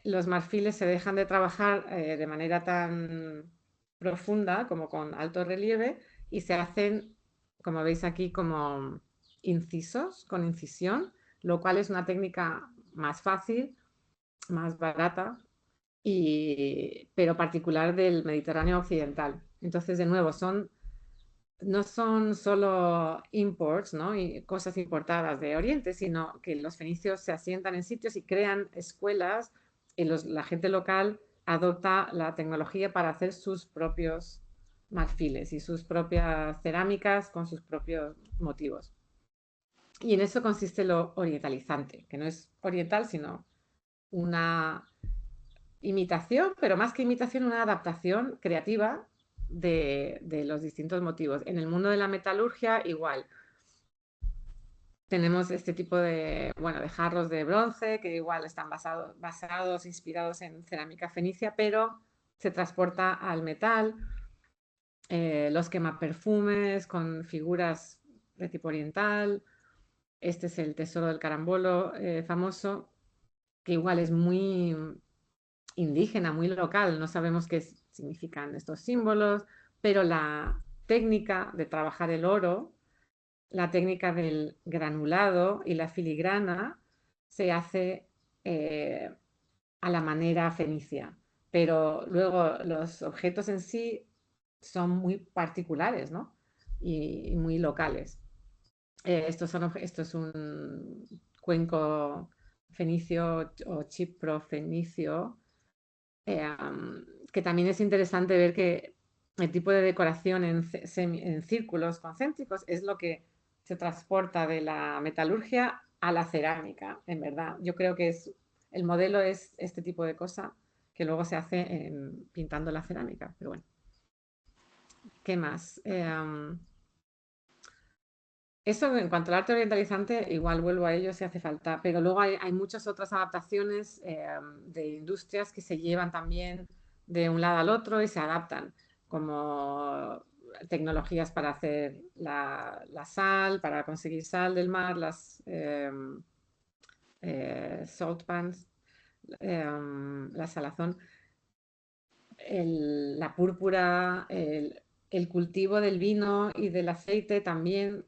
los marfiles se dejan de trabajar de manera tan profunda como con alto relieve, y se hacen, como veis aquí, como incisos, con incisión, lo cual es una técnica más fácil, más barata, pero particular del Mediterráneo occidental. Entonces, de nuevo, no son solo imports, ¿no? Y cosas importadas de Oriente, sino que los fenicios se asientan en sitios y crean escuelas, y la gente local adopta la tecnología para hacer sus propios marfiles y sus propias cerámicas con sus propios motivos. Y en eso consiste lo orientalizante, que no es oriental, sino una imitación, pero más que imitación, una adaptación creativa de los distintos motivos. En el mundo de la metalurgia, igual. Tenemos este tipo de jarros de bronce que igual están basados, inspirados en cerámica fenicia, pero se transporta al metal. Los quemaperfumes con figuras de tipo oriental. Este es el tesoro del carambolo famoso, que igual es muy indígena, muy local, no sabemos qué significan estos símbolos, pero la técnica de trabajar el oro, la técnica del granulado y la filigrana se hace a la manera fenicia, pero luego los objetos en sí son muy particulares, ¿no? Y muy locales. Esto es un cuenco fenicio o chipro fenicio, que también es interesante ver que el tipo de decoración en círculos concéntricos es lo que se transporta de la metalurgia a la cerámica, en verdad. Yo creo que el modelo es este tipo de cosa que luego se hace pintando la cerámica, pero bueno. ¿Qué más? Eso en cuanto al arte orientalizante, igual vuelvo a ello si hace falta, pero luego hay muchas otras adaptaciones de industrias que se llevan también de un lado al otro y se adaptan, como tecnologías para hacer la sal, para conseguir sal del mar, las salt pans, la salazón, la púrpura, el cultivo del vino y del aceite también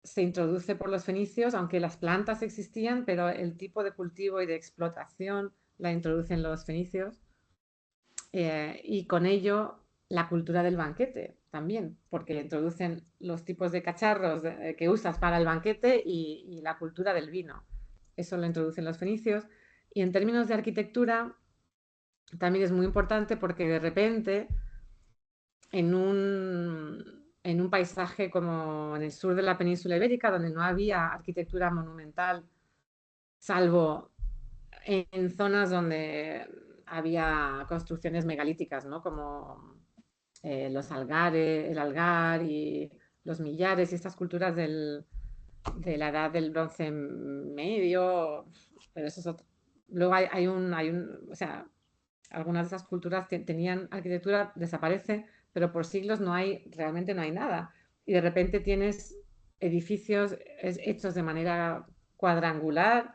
se introduce por los fenicios, aunque las plantas existían, pero el tipo de cultivo y de explotación la introducen los fenicios, y con ello la cultura del banquete también, porque introducen los tipos de cacharros que usas para el banquete y la cultura del vino. Eso lo introducen los fenicios. Y en términos de arquitectura, también es muy importante porque de repente en un paisaje como en el sur de la península ibérica, donde no había arquitectura monumental, salvo en zonas donde había construcciones megalíticas, ¿no? Como el Algar y los Millares y estas culturas de la edad del bronce medio, pero eso es otro. Luego o sea, algunas de esas culturas tenían arquitectura, desaparece, pero por siglos realmente no hay nada. Y de repente tienes edificios hechos de manera cuadrangular,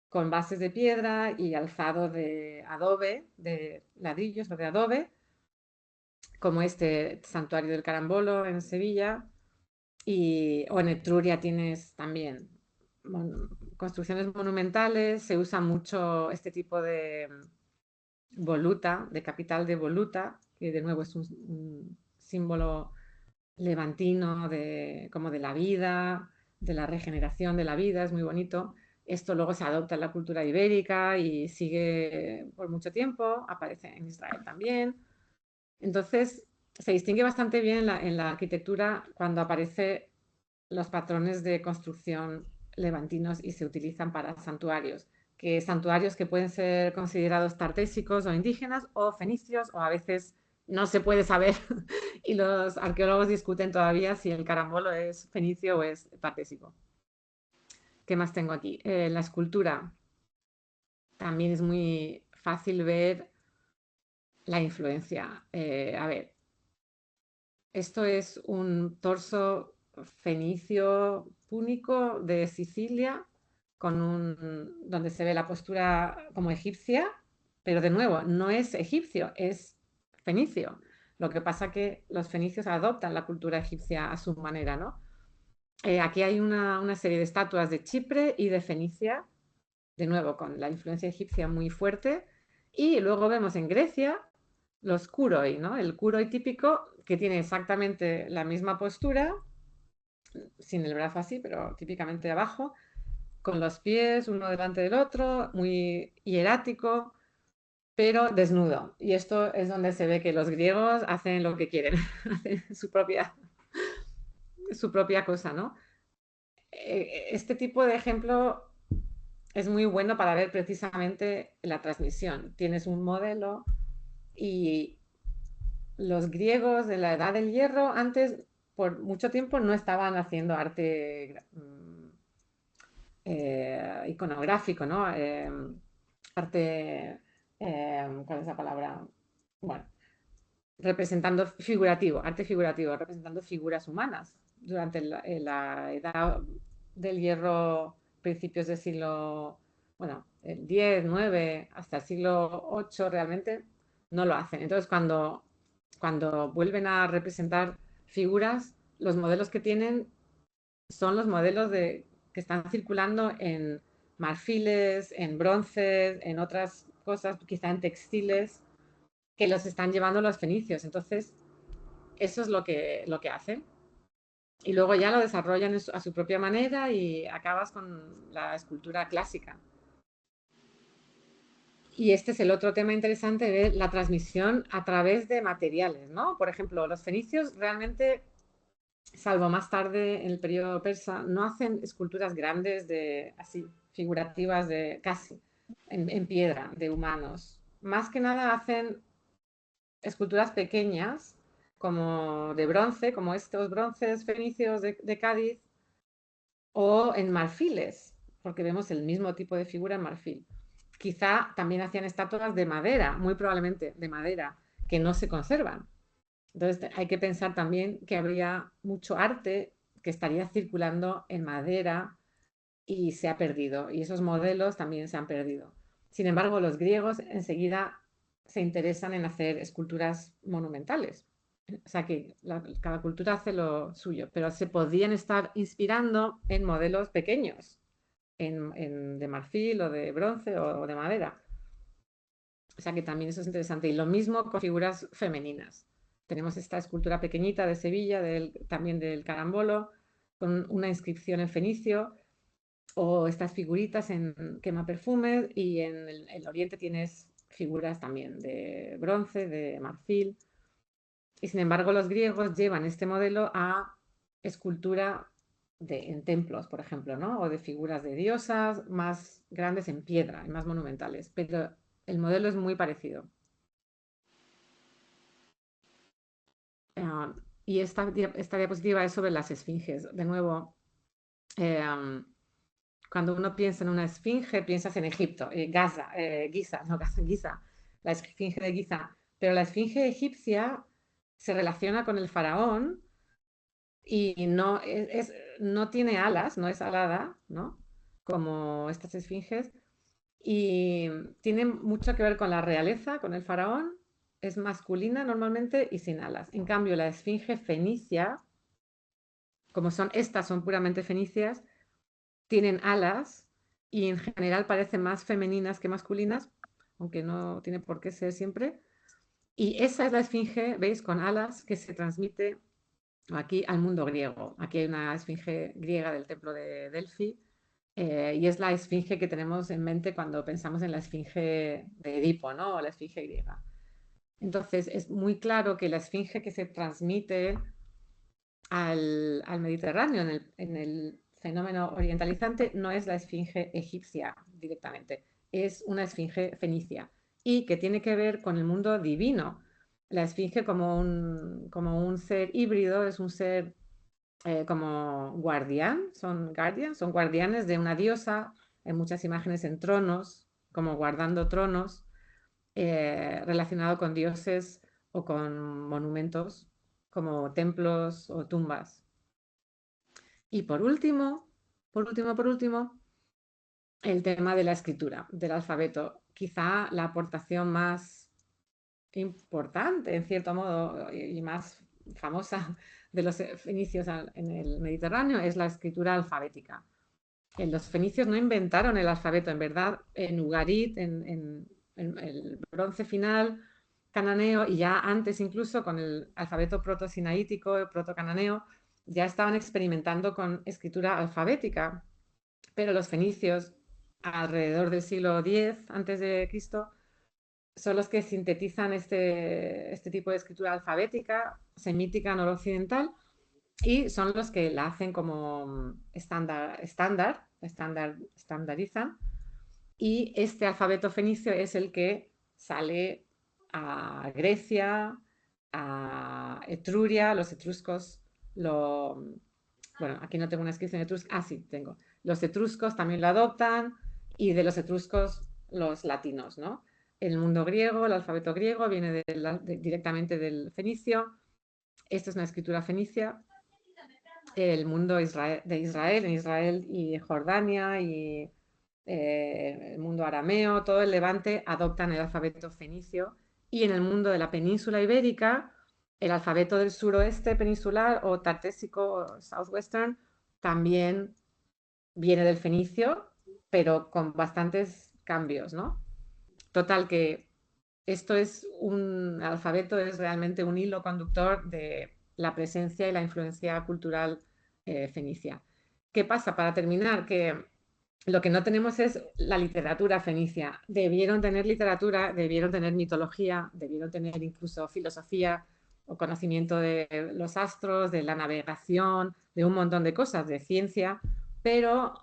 con bases de piedra y alzado de adobe, de ladrillos o de adobe, como este santuario del Carambolo en Sevilla, o en Etruria tienes también construcciones monumentales, se usa mucho este tipo de voluta, de capital de voluta, que de nuevo es un símbolo levantino como de la vida, de la regeneración de la vida, es muy bonito. Esto luego se adopta en la cultura ibérica y sigue por mucho tiempo, aparece en Israel también. Entonces, se distingue bastante bien en la arquitectura cuando aparecen los patrones de construcción levantinos y se utilizan para santuarios que pueden ser considerados tartésicos o indígenas o fenicios o a veces no se puede saber y los arqueólogos discuten todavía si el carambolo es fenicio o es tartésico. ¿Qué más tengo aquí? La escultura. También es muy fácil ver la influencia. A ver, esto es un torso fenicio púnico de Sicilia, donde se ve la postura como egipcia, pero de nuevo, no es egipcio, es fenicio. Lo que pasa que los fenicios adoptan la cultura egipcia a su manera, ¿no? Aquí hay una serie de estatuas de Chipre y de Fenicia, de nuevo con la influencia egipcia muy fuerte, y luego vemos en Grecia los kuroi, ¿no? El kuroi típico que tiene exactamente la misma postura, sin el brazo así, pero típicamente abajo, con los pies uno delante del otro, muy hierático, pero desnudo. Y esto es donde se ve que los griegos hacen lo que quieren, hacen su propia cosa, ¿no? Este tipo de ejemplo es muy bueno para ver precisamente la transmisión. Tienes un modelo y los griegos de la Edad del Hierro antes, por mucho tiempo, no estaban haciendo arte iconográfico, ¿no? Arte, ¿cuál es la palabra? Bueno, arte figurativo, representando figuras humanas. Durante la Edad del Hierro, principios del siglo, bueno, el 10, 9, hasta el siglo 8 realmente, no lo hacen. Entonces, cuando vuelven a representar figuras, los modelos que tienen son los modelos que están circulando en marfiles, en bronces, en otras cosas, quizá en textiles, que los están llevando los fenicios. Entonces, eso es lo que hacen. Y luego ya lo desarrollan a su propia manera y acabas con la escultura clásica. Y este es el otro tema interesante de la transmisión a través de materiales, ¿no? Por ejemplo, los fenicios realmente, salvo más tarde en el periodo persa, no hacen esculturas grandes así, figurativas casi, en piedra, de humanos. Más que nada hacen esculturas pequeñas, como de bronce, como estos bronces fenicios de Cádiz, o en marfiles, porque vemos el mismo tipo de figura en marfil. Quizá también hacían estatuas de madera, muy probablemente de madera, que no se conservan. Entonces hay que pensar también que habría mucho arte que estaría circulando en madera y se ha perdido, y esos modelos también se han perdido. Sin embargo, los griegos enseguida se interesan en hacer esculturas monumentales. O sea que cada cultura hace lo suyo, pero se podían estar inspirando en modelos pequeños, de marfil o de bronce o de madera. O sea que también eso es interesante. Y lo mismo con figuras femeninas. Tenemos esta escultura pequeñita de Sevilla, también del Carambolo, con una inscripción en fenicio, o estas figuritas en quema perfumes, y en el oriente tienes figuras también de bronce, de marfil. Y sin embargo, los griegos llevan este modelo a escultura en templos, por ejemplo, ¿no? O de figuras de diosas más grandes en piedra, más monumentales. Pero el modelo es muy parecido. Y esta diapositiva es sobre las esfinges. De nuevo, cuando uno piensa en una esfinge, piensas en Egipto, Giza, no, Giza, la esfinge de Giza. Pero la esfinge egipcia se relaciona con el faraón y no tiene alas, no es alada, ¿no? Como estas esfinges. Y tiene mucho que ver con la realeza, con el faraón. es masculina normalmente y sin alas. En cambio, la esfinge fenicia, como estas son puramente fenicias, tienen alas y en general parecen más femeninas que masculinas, aunque no tiene por qué ser siempre. Y esa es la esfinge, ¿veis? Con alas que se transmite aquí al mundo griego. Aquí hay una esfinge griega del templo de Delfi y es la esfinge que tenemos en mente cuando pensamos en la esfinge de Edipo, ¿no? O la esfinge griega. Entonces es muy claro que la esfinge que se transmite al Mediterráneo en el fenómeno orientalizante no es la esfinge egipcia directamente, es una esfinge fenicia y que tiene que ver con el mundo divino. La esfinge como un ser híbrido, es un ser como guardián, son guardianes de una diosa, en muchas imágenes en tronos, como guardando tronos, relacionado con dioses o con monumentos como templos o tumbas. Y por último, el tema de la escritura, del alfabeto. Quizá la aportación más importante, en cierto modo, y más famosa de los fenicios en el Mediterráneo es la escritura alfabética. Los fenicios no inventaron el alfabeto, en verdad, en Ugarit, en el bronce final cananeo y ya antes incluso con el alfabeto proto-sinaítico, proto-cananeo, ya estaban experimentando con escritura alfabética, pero los fenicios alrededor del siglo X antes de Cristo son los que sintetizan este tipo de escritura alfabética, semítica noroccidental, y son los que la hacen como estandarizan. Y este alfabeto fenicio es el que sale a Grecia, a Etruria, los etruscos, bueno, aquí no tengo una inscripción etrusca, sí, tengo. Los etruscos también lo adoptan y de los etruscos los latinos, ¿no? El mundo griego, el alfabeto griego viene directamente del fenicio. Esta es una escritura fenicia. El mundo de Israel, en Israel y Jordania y el mundo arameo, todo el Levante adoptan el alfabeto fenicio y en el mundo de la península ibérica, el alfabeto del suroeste peninsular o tartésico o southwestern también viene del fenicio, pero con bastantes cambios, ¿no? Total que esto es un alfabeto, es realmente un hilo conductor de la presencia y la influencia cultural fenicia. ¿Qué pasa? Para terminar, que lo que no tenemos es la literatura fenicia. Debieron tener literatura, debieron tener mitología, debieron tener incluso filosofía o conocimiento de los astros, de la navegación, de un montón de cosas, de ciencia, pero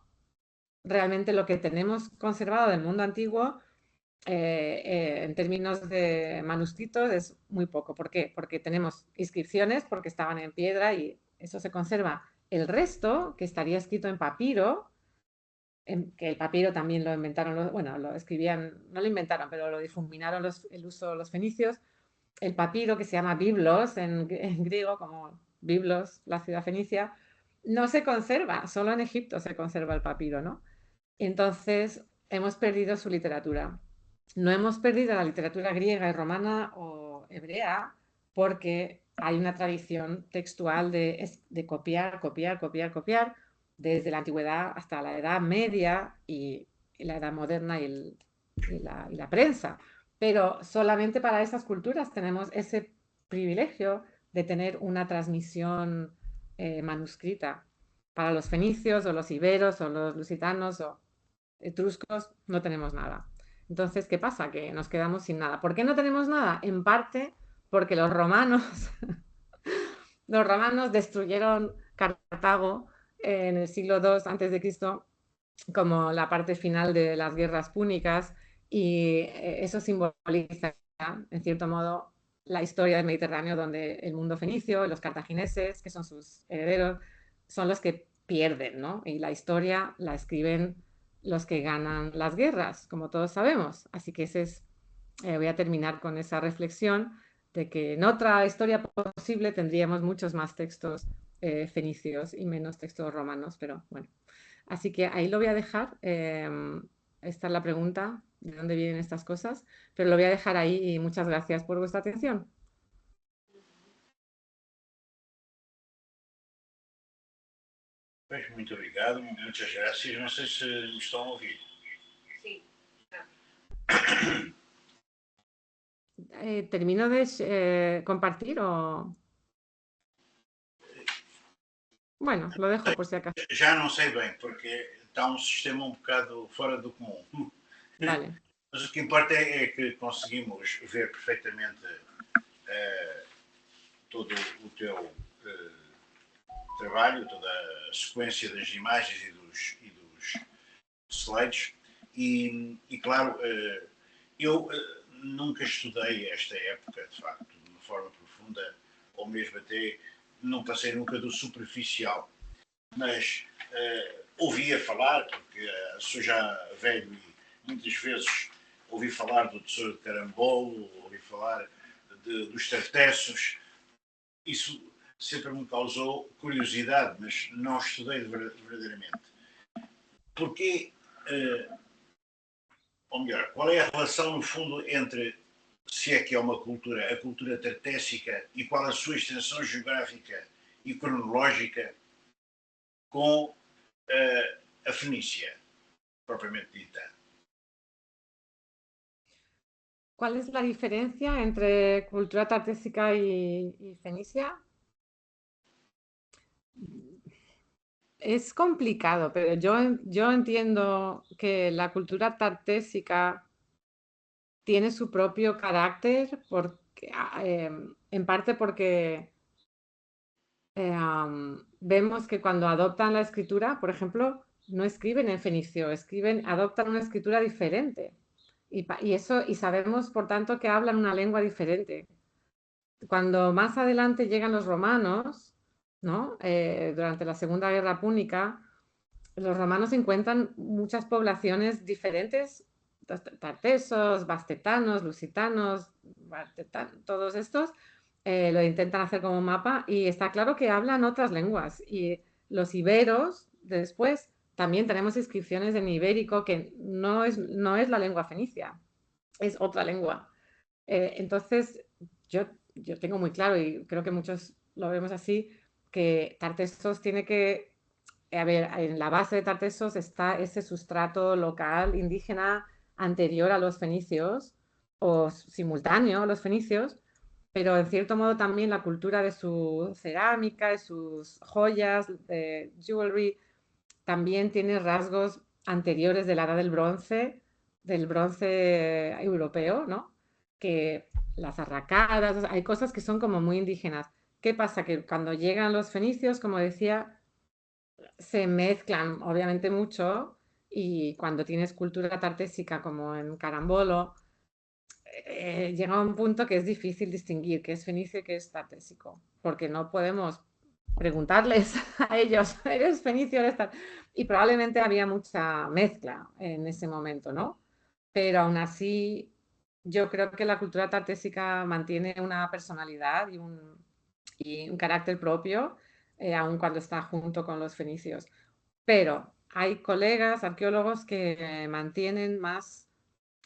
realmente lo que tenemos conservado del mundo antiguo en términos de manuscritos es muy poco. ¿Por qué? Porque tenemos inscripciones, porque estaban en piedra y eso se conserva. El resto, que estaría escrito en papiro, que el papiro también lo inventaron, bueno, lo escribían, no lo inventaron, pero lo difuminaron el uso los fenicios. El papiro, que se llama biblos en griego, como Biblos, la ciudad fenicia, no se conserva, solo en Egipto se conserva el papiro, ¿no? Entonces, hemos perdido su literatura. No hemos perdido la literatura griega y romana o hebrea porque hay una tradición textual de copiar, copiar, copiar, copiar, desde la antigüedad hasta la Edad Media y la Edad Moderna y la prensa. Pero solamente para esas culturas tenemos ese privilegio de tener una transmisión manuscrita. Para los fenicios o los iberos o los lusitanos o etruscos no tenemos nada. Entonces, ¿qué pasa? Que nos quedamos sin nada. ¿Por qué no tenemos nada? En parte porque los romanos, los romanos destruyeron Cartago en el siglo II antes de Cristo como la parte final de las guerras púnicas y eso simboliza en cierto modo la historia del Mediterráneo donde el mundo fenicio, los cartagineses, que son sus herederos, son los que pierden, ¿no? Y la historia la escriben los que ganan las guerras, como todos sabemos. Así que voy a terminar con esa reflexión de que en otra historia posible tendríamos muchos más textos fenicios y menos textos romanos, pero bueno. Así que ahí lo voy a dejar. Esta es la pregunta de dónde vienen estas cosas, pero lo voy a dejar ahí y muchas gracias por vuestra atención. Pois, muito obrigado, muitas graças. Não sei se me estão a ouvir. Sí. ¿Termino de compartir o...? Bueno, lo dejo por si acaso. Já não sei bem, porque está um sistema um bocado fora do comum. Vale. Mas o que importa é que conseguimos ver perfeitamente todo o teu trabalho, toda a sequência das imagens e dos slides. E claro, eu nunca estudei esta época, de facto, de uma forma profunda, ou mesmo até não passei nunca do superficial. Mas ouvia falar, porque sou já velho e muitas vezes ouvi falar do Tesouro de Carambolo, ouvi falar dos tartessos. Isso sempre me causou curiosidade, mas não estudei verdadeiramente. Porquê, ou melhor, qual é a relação, no fundo, entre, se é que é uma cultura, a cultura tartéssica e qual a sua extensão geográfica e cronológica com a Fenícia, propriamente dita? ¿Cuál es la diferencia entre cultura tartésica y fenicia? Es complicado, pero yo entiendo que la cultura tartésica tiene su propio carácter porque, en parte porque vemos que cuando adoptan la escritura, por ejemplo, no escriben en fenicio, adoptan una escritura diferente. Y sabemos, por tanto, que hablan una lengua diferente. Cuando más adelante llegan los romanos, ¿no? Durante la Segunda Guerra Púnica, los romanos encuentran muchas poblaciones diferentes, tartesos, bastetanos, lusitanos, todos estos, lo intentan hacer como mapa y está claro que hablan otras lenguas. Y los iberos, después, también tenemos inscripciones en ibérico que no es la lengua fenicia, es otra lengua. Entonces, yo tengo muy claro, y creo que muchos lo vemos así, que Tartessos tiene que... A ver, en la base de Tartessos está ese sustrato local indígena anterior a los fenicios o simultáneo a los fenicios, pero en cierto modo también la cultura de su cerámica, de sus joyas, de jewelry, también tiene rasgos anteriores de la edad del bronce europeo, ¿no? Que las arracadas, hay cosas que son como muy indígenas. ¿Qué pasa? Que cuando llegan los fenicios, como decía, se mezclan obviamente mucho y cuando tienes cultura tartésica como en Carambolo, llega un punto que es difícil distinguir qué es fenicio y qué es tartésico, porque no podemos preguntarles a ellos, ¿eres fenicio? ¿Eres Y probablemente había mucha mezcla en ese momento, ¿no? Pero aún así, yo creo que la cultura tartésica mantiene una personalidad y un carácter propio, aun cuando está junto con los fenicios. Pero hay colegas, arqueólogos, que mantienen más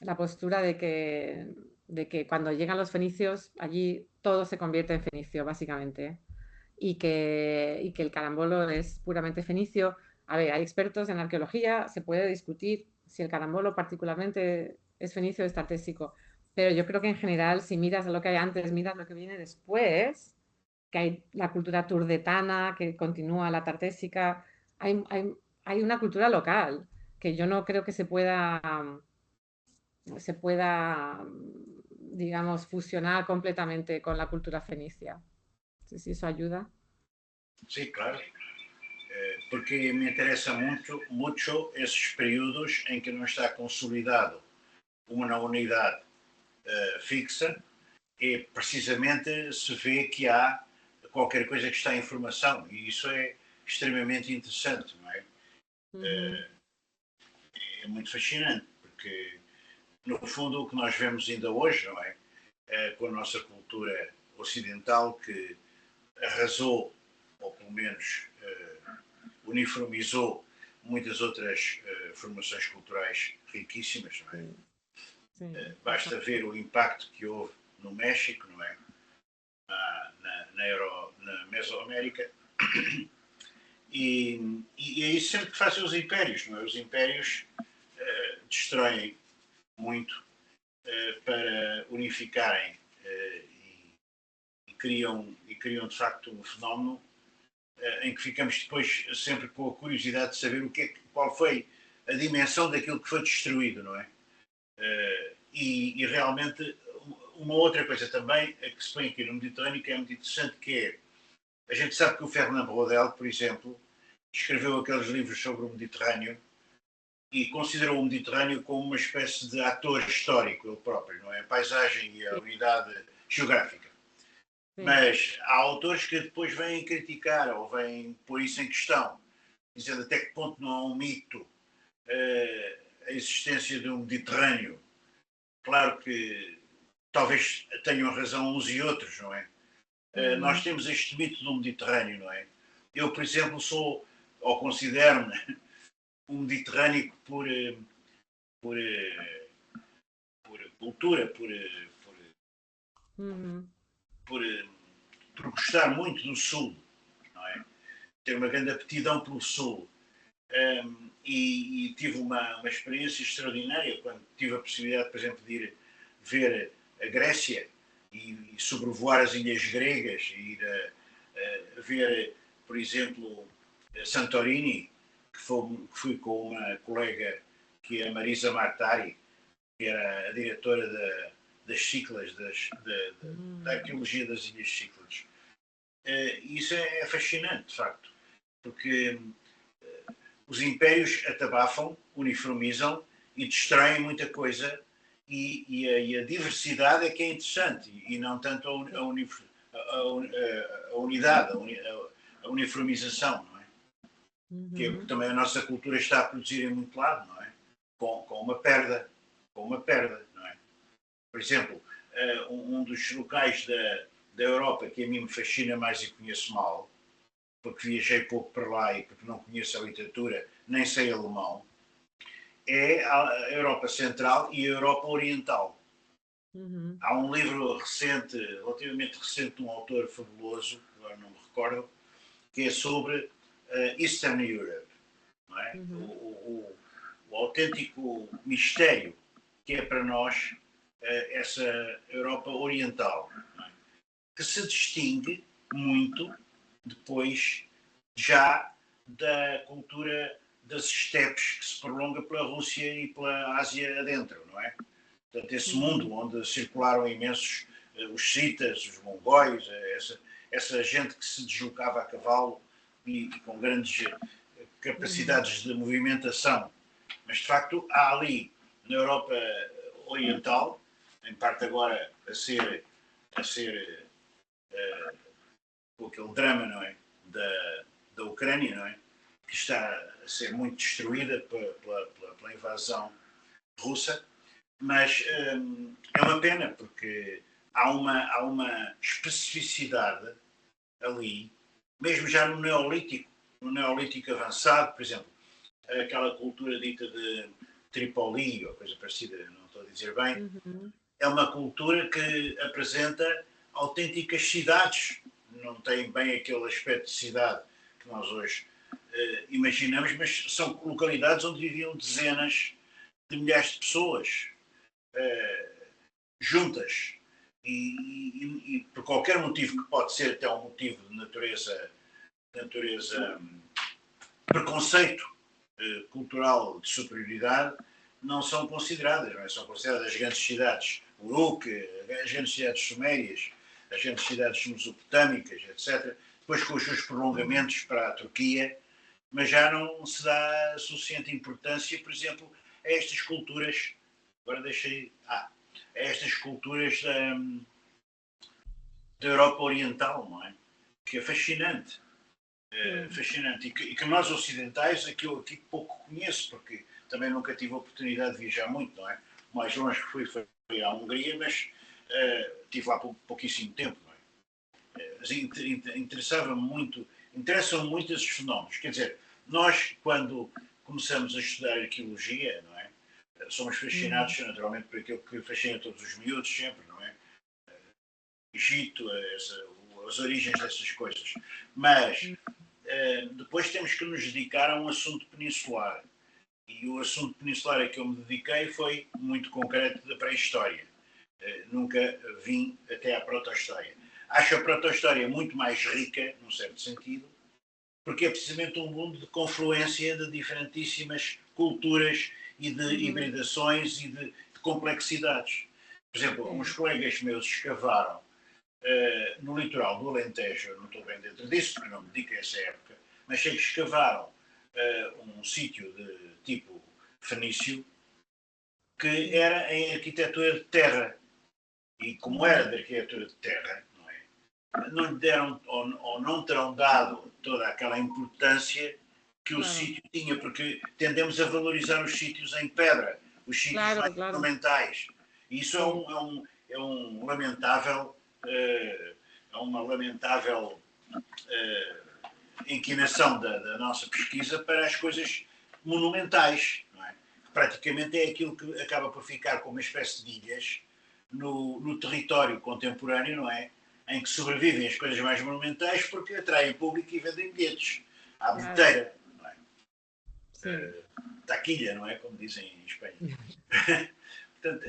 la postura de que cuando llegan los fenicios, allí todo se convierte en fenicio, básicamente, y que el carambolo es puramente fenicio. A ver, hay expertos en arqueología, se puede discutir si el carambolo particularmente es fenicio o es tartésico, pero yo creo que en general, si miras lo que hay antes, miras lo que viene después, que hay la cultura turdetana, que continúa la tartésica, hay una cultura local que yo no creo que se pueda, digamos, fusionar completamente con la cultura fenicia. No sé si eso ayuda. Sim, claro. Porque me interessa muito esses períodos em que não está consolidado uma unidade fixa e precisamente se vê que há qualquer coisa que está em formação e isso é extremamente interessante, não é? É muito fascinante porque no fundo o que nós vemos ainda hoje, não é? Com a nossa cultura ocidental que arrasou ou pelo menos uniformizou muitas outras formações culturais riquíssimas, não é? Sí, Basta ver o impacto que houve no México, não é? Na Mesoamérica. E é isso sempre que fazem os impérios, não é? Os impérios destroem muito para unificarem e criam de facto um fenómeno em que ficamos depois sempre com a curiosidade de saber qual foi a dimensão daquilo que foi destruído, não é? E realmente uma outra coisa também que se põe aqui no Mediterrâneo que é muito interessante, que é, a gente sabe que o Fernand Braudel, por exemplo, escreveu aqueles livros sobre o Mediterrâneo e considerou o Mediterrâneo como uma espécie de ator histórico, ele próprio, não é? A paisagem e a sí, unidade geográfica. sí. Mas há autores que depois vêm criticar ou vêm pôr isso em questão, dizendo até que ponto não há um mito a existência de um Mediterrâneo. Claro que talvez tenham razão uns e outros, não é? Nós temos este mito do Mediterrâneo, não é? Eu, por exemplo, sou, ou considero-me, um Mediterrâneo por, por cultura, Ujú, por, por gostar muito do Sul, não é? Ter uma grande aptidão pelo Sul. E tive uma experiência extraordinária quando tive a possibilidade, por exemplo, de ir ver a Grécia e sobrevoar as ilhas gregas e ir a ver, por exemplo, Santorini, que fui com uma colega que é a Marisa Martari, que era a diretora das Cícladas, da mm, arqueologia das Ilhas Cícladas. Isso é fascinante, de facto, porque os impérios atabafam, uniformizam e distraem muita coisa e a diversidade é que é interessante e não tanto a unidade, a uniformização, não é? Que é o que ujú, também a nossa cultura está a produzir em muito lado, não é? Com uma perda, não é? Por exemplo, um dos locais da Europa que a mim me fascina mais e conheço mal, porque viajei pouco para lá e porque não conheço a literatura, nem sei alemão, é a Europa Central e a Europa Oriental. ujú, Há um livro recente, relativamente recente, de um autor fabuloso, agora não me recordo, que é sobre Eastern Europe, não é? ujú, O autêntico mistério que é para nós essa Europa Oriental, não é? Que se distingue muito depois já da cultura das estepes que se prolonga pela Rússia e pela Ásia adentro, não é? Portanto, esse mundo ujú, onde circularam imensos os citas, os mongóis, essa gente que se deslocava a cavalo e com grandes ujú, capacidades de movimentação. Mas, de facto, há ali, na Europa Oriental, em parte agora a ser com aquele drama, não é? Da Ucrânia, não é? Que está a ser muito destruída pela invasão russa, mas é uma pena porque há uma especificidade ali, mesmo já no Neolítico avançado, por exemplo, aquela cultura dita de Tripoli, ou coisa parecida, não estou a dizer bem, ujú, é uma cultura que apresenta autênticas cidades. Não tem bem aquele aspecto de cidade que nós hoje imaginamos, mas são localidades onde viviam dezenas de milhares de pessoas juntas. E por qualquer motivo, que pode ser até um motivo de natureza preconceito cultural de superioridade, não são consideradas, não é? São consideradas as grandes cidades Uruk, as grandes cidades sumérias, as grandes cidades mesopotâmicas, etc. Depois com os seus prolongamentos para a Turquia, mas já não se dá suficiente importância, por exemplo, a estas culturas. Agora deixei. A estas culturas da Europa Oriental, não é? Que é fascinante. sí, Fascinante. E que nós ocidentais, aqui pouco conheço, porque também nunca tive a oportunidade de viajar muito, não é? O mais longe que fui foi à Hungria, mas estive lá por pouquíssimo tempo, não é? Mas interessam muito esses fenómenos. Quer dizer, nós, quando começamos a estudar arqueologia, não é? Somos fascinados naturalmente por aquilo que fascina todos os miúdos sempre, não é? Egito, as origens dessas coisas. Mas depois temos que nos dedicar a um assunto peninsular. E o assunto peninsular a que eu me dediquei foi muito concreto da pré-história. Nunca vim até à proto-história. Acho a proto-história muito mais rica, num certo sentido, porque é precisamente um mundo de confluência de diferentíssimas culturas e de hibridações e de complexidades. Por exemplo, uns colegas meus escavaram no litoral do Alentejo, eu não estou bem dentro disso, porque não me dedico a essa época, mas sei que escavaram um sítio de tipo fenício que era em arquitetura de terra. E como era de arquitetura de terra, não lhe deram ou não terão dado toda aquela importância que o sítio tinha, porque tendemos a valorizar os sítios em pedra, os sítios mais monumentais. E isso é um lamentável, é uma lamentável inclinação da nossa pesquisa para as coisas monumentais. Não é? Praticamente é aquilo que acaba por ficar como uma espécie de ilhas no território contemporâneo, não é? Em que sobrevivem as coisas mais monumentais porque atraem público e vendem bilhetes à bilheteira, não é? Taquilha, não é? Como dizem em Espanha. Portanto,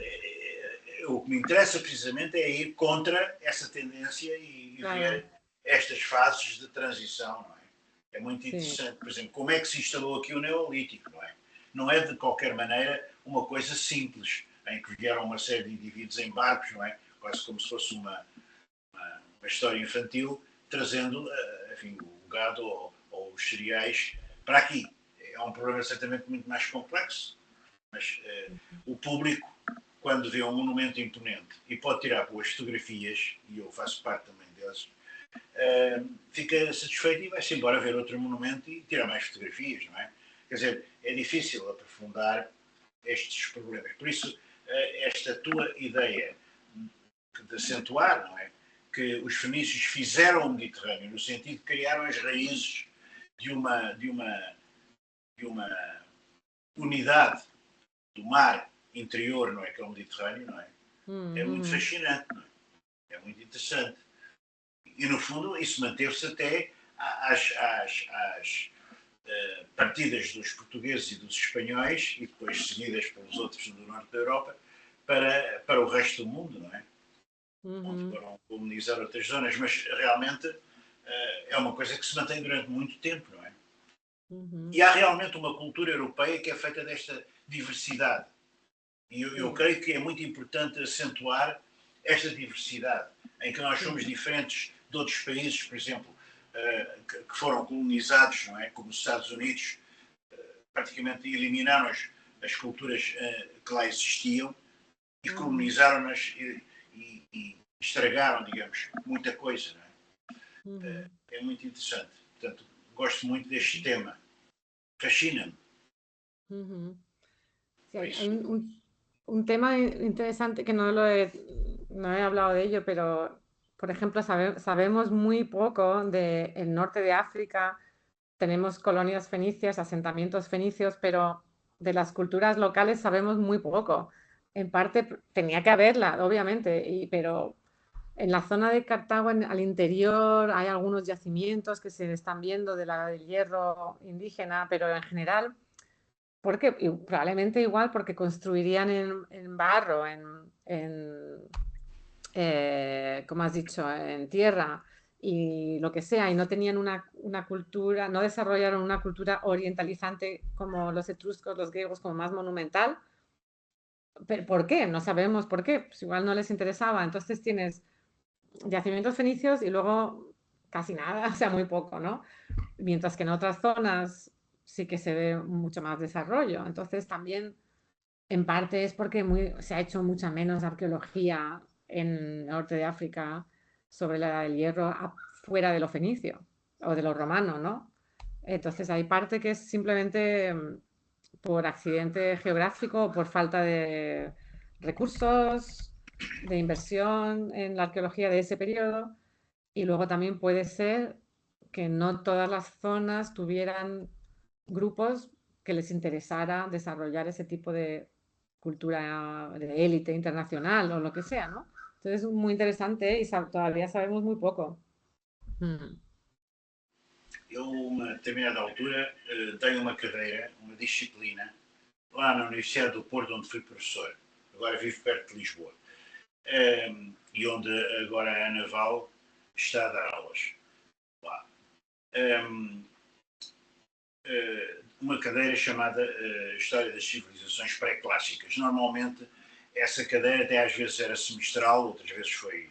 o que me interessa precisamente é ir contra essa tendência e ver estas fases de transição, não é? É muito interessante. Por exemplo, como é que se instalou aqui o Neolítico, não é? Não é de qualquer maneira uma coisa simples, em que vieram uma série de indivíduos em barcos, não é? Quase como se fosse uma história infantil, trazendo, enfim, o gado ou os cereais para aqui. É um problema certamente muito mais complexo, mas o público, quando vê um monumento imponente e pode tirar boas fotografias, e eu faço parte também deles, fica satisfeito e vai-se embora ver outro monumento e tirar mais fotografias, não é? Quer dizer, é difícil aprofundar estes problemas. Por isso, esta tua ideia de acentuar, não é? Que os fenícios fizeram o Mediterrâneo, no sentido de criaram as raízes de uma unidade do mar interior, não é? Que é o Mediterrâneo, não é? É muito fascinante, não é? É muito interessante. E, no fundo, isso manteve-se até às partidas dos portugueses e dos espanhóis, e depois seguidas pelos outros do norte da Europa, para o resto do mundo, não é? Onde foram colonizar outras zonas, mas realmente é uma coisa que se mantém durante muito tempo, não é? E há realmente uma cultura europeia que é feita desta diversidade. E eu creio que é muito importante acentuar esta diversidade, em que nós somos diferentes de outros países, por exemplo, que foram colonizados, não é? Como os Estados Unidos, praticamente eliminaram as culturas que lá existiam e colonizaram-nas e estragaram, digamos, muita coisa. Não é? É muito interessante. Portanto, gosto muito deste tema. Fascina-me. Sí, hay un tema interesante que no he hablado de ello, pero por ejemplo sabemos muy poco del norte de África. Tenemos colonias fenicias, asentamientos fenicios, pero de las culturas locales sabemos muy poco. En parte tenía que haberla, obviamente, pero en la zona de Cartago, al interior, hay algunos yacimientos que se están viendo de la Edad del Hierro indígena, pero en general, porque probablemente igual porque construirían en barro, como has dicho, en tierra y lo que sea, y no tenían una cultura, no desarrollaron una cultura orientalizante como los etruscos, los griegos, como más monumental. ¿Pero por qué? No sabemos por qué, pues igual no les interesaba. Entonces tienes yacimientos fenicios y luego casi nada, o sea, muy poco, ¿no? Mientras que en otras zonas sí que se ve mucho más desarrollo. Entonces también, en parte es porque se ha hecho mucha menos arqueología en el norte de África sobre la Edad del Hierro fuera de lo fenicio o de lo romano, ¿no? Entonces hay parte que es simplemente por accidente geográfico o por falta de recursos, de inversión en la arqueología de ese periodo. Y luego también puede ser que no todas las zonas tuvieran grupos que les interesara desarrollar ese tipo de cultura de élite internacional o lo que sea, ¿no? Entonces es muy interesante y todavía sabemos muy poco. Eu, a uma determinada altura, dei uma cadeira, uma disciplina, lá na Universidade do Porto, onde fui professor. Agora vivo perto de Lisboa. E onde agora a Ana Val está a dar aulas. Lá. Uma cadeira chamada História das Civilizações Pré-Clássicas. Normalmente, essa cadeira até às vezes era semestral, outras vezes foi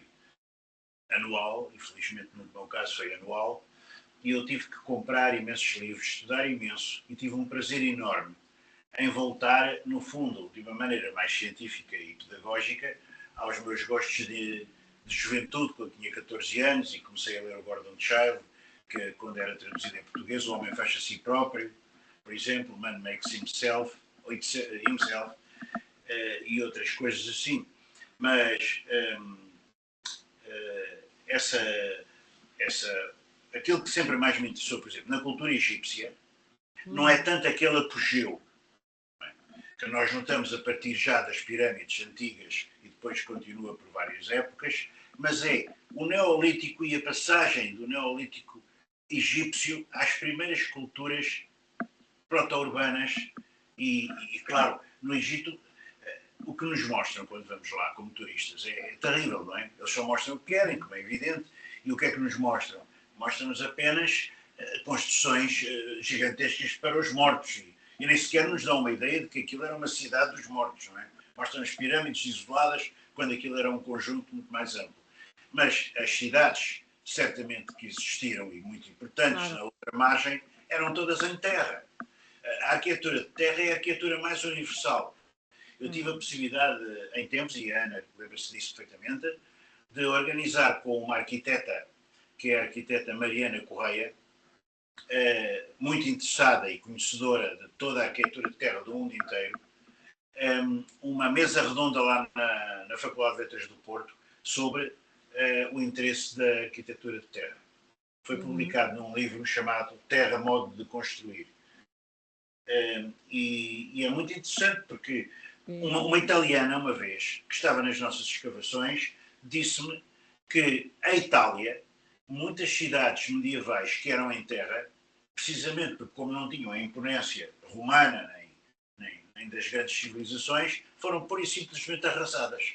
anual, infelizmente no meu caso foi anual, e eu tive que comprar imensos livros, estudar imenso, e tive um prazer enorme em voltar, no fundo, de uma maneira mais científica e pedagógica, aos meus gostos de juventude, quando tinha 14 anos e comecei a ler o Gordon Child, que quando era traduzido em português, O Homem Faz a Si Próprio, por exemplo, Man Makes Himself, e outras coisas assim. Mas aquilo que sempre mais me interessou, por exemplo, na cultura egípcia, não é tanto aquele apogeu que nós notamos a partir já das pirâmides antigas e depois continua por várias épocas, mas é o Neolítico e a passagem do Neolítico egípcio às primeiras culturas proto-urbanas e, claro, no Egito o que nos mostram quando vamos lá como turistas é terrível, não é? Eles só mostram o que querem, como é evidente, e o que é que nos mostram? Mostram-nos apenas construções gigantescas para os mortos e nem sequer nos dão uma ideia de que aquilo era uma cidade dos mortos, não é? Mostram-nos pirâmides isoladas quando aquilo era um conjunto muito mais amplo. Mas as cidades, certamente que existiram e muito importantes na outra margem, eram todas em terra. A arquitetura de terra é a arquitetura mais universal. Eu tive a possibilidade, em tempos, e a Ana lembra-se disso perfeitamente, de organizar com uma arquiteta, que é a arquiteta Mariana Correia, muito interessada e conhecedora de toda a arquitetura de terra do mundo inteiro, uma mesa redonda lá na Faculdade de Letras do Porto sobre o interesse da arquitetura de terra. Foi publicado num livro chamado Terra, Modo de Construir. E é muito interessante porque uma italiana, uma vez, que estava nas nossas escavações, disse-me que a Itália, muitas cidades medievais que eram em terra, precisamente porque como não tinham a imponência romana nem das grandes civilizações, foram pura e simplesmente arrasadas.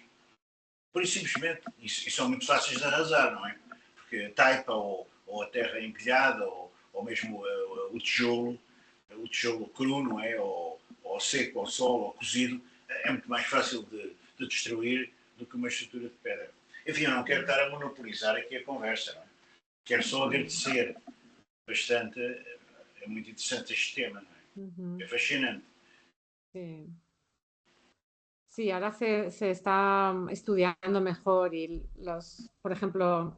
Pura e simplesmente. E são muito fáceis de arrasar, não é? Porque a taipa ou a terra empilhada ou mesmo o tijolo cru, não é? Ou seco, ao sol, ou cozido, é muito mais fácil de destruir do que uma estrutura de pedra. Enfim, eu não quero estar a monopolizar aqui a conversa, não é? Quero só agradecer bastante, é muito interessante este tema, não é? É fascinante. Sí. Sí, ahora se está estudiando mejor y por ejemplo,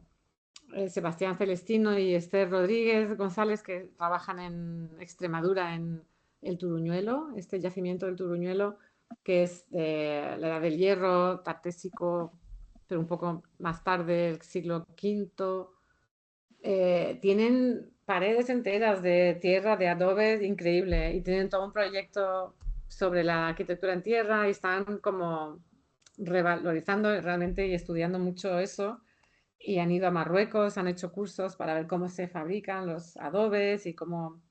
Sebastián Celestino y Esther Rodríguez González, que trabajan en Extremadura en el Turuñuelo, este yacimiento del Turuñuelo, que es de la Edad del Hierro, tartésico, pero un poco más tarde, el siglo V. Tienen paredes enteras de tierra, de adobe, increíble, y tienen todo un proyecto sobre la arquitectura en tierra y están como revalorizando realmente y estudiando mucho eso. Y han ido a Marruecos, han hecho cursos para ver cómo se fabrican los adobes y como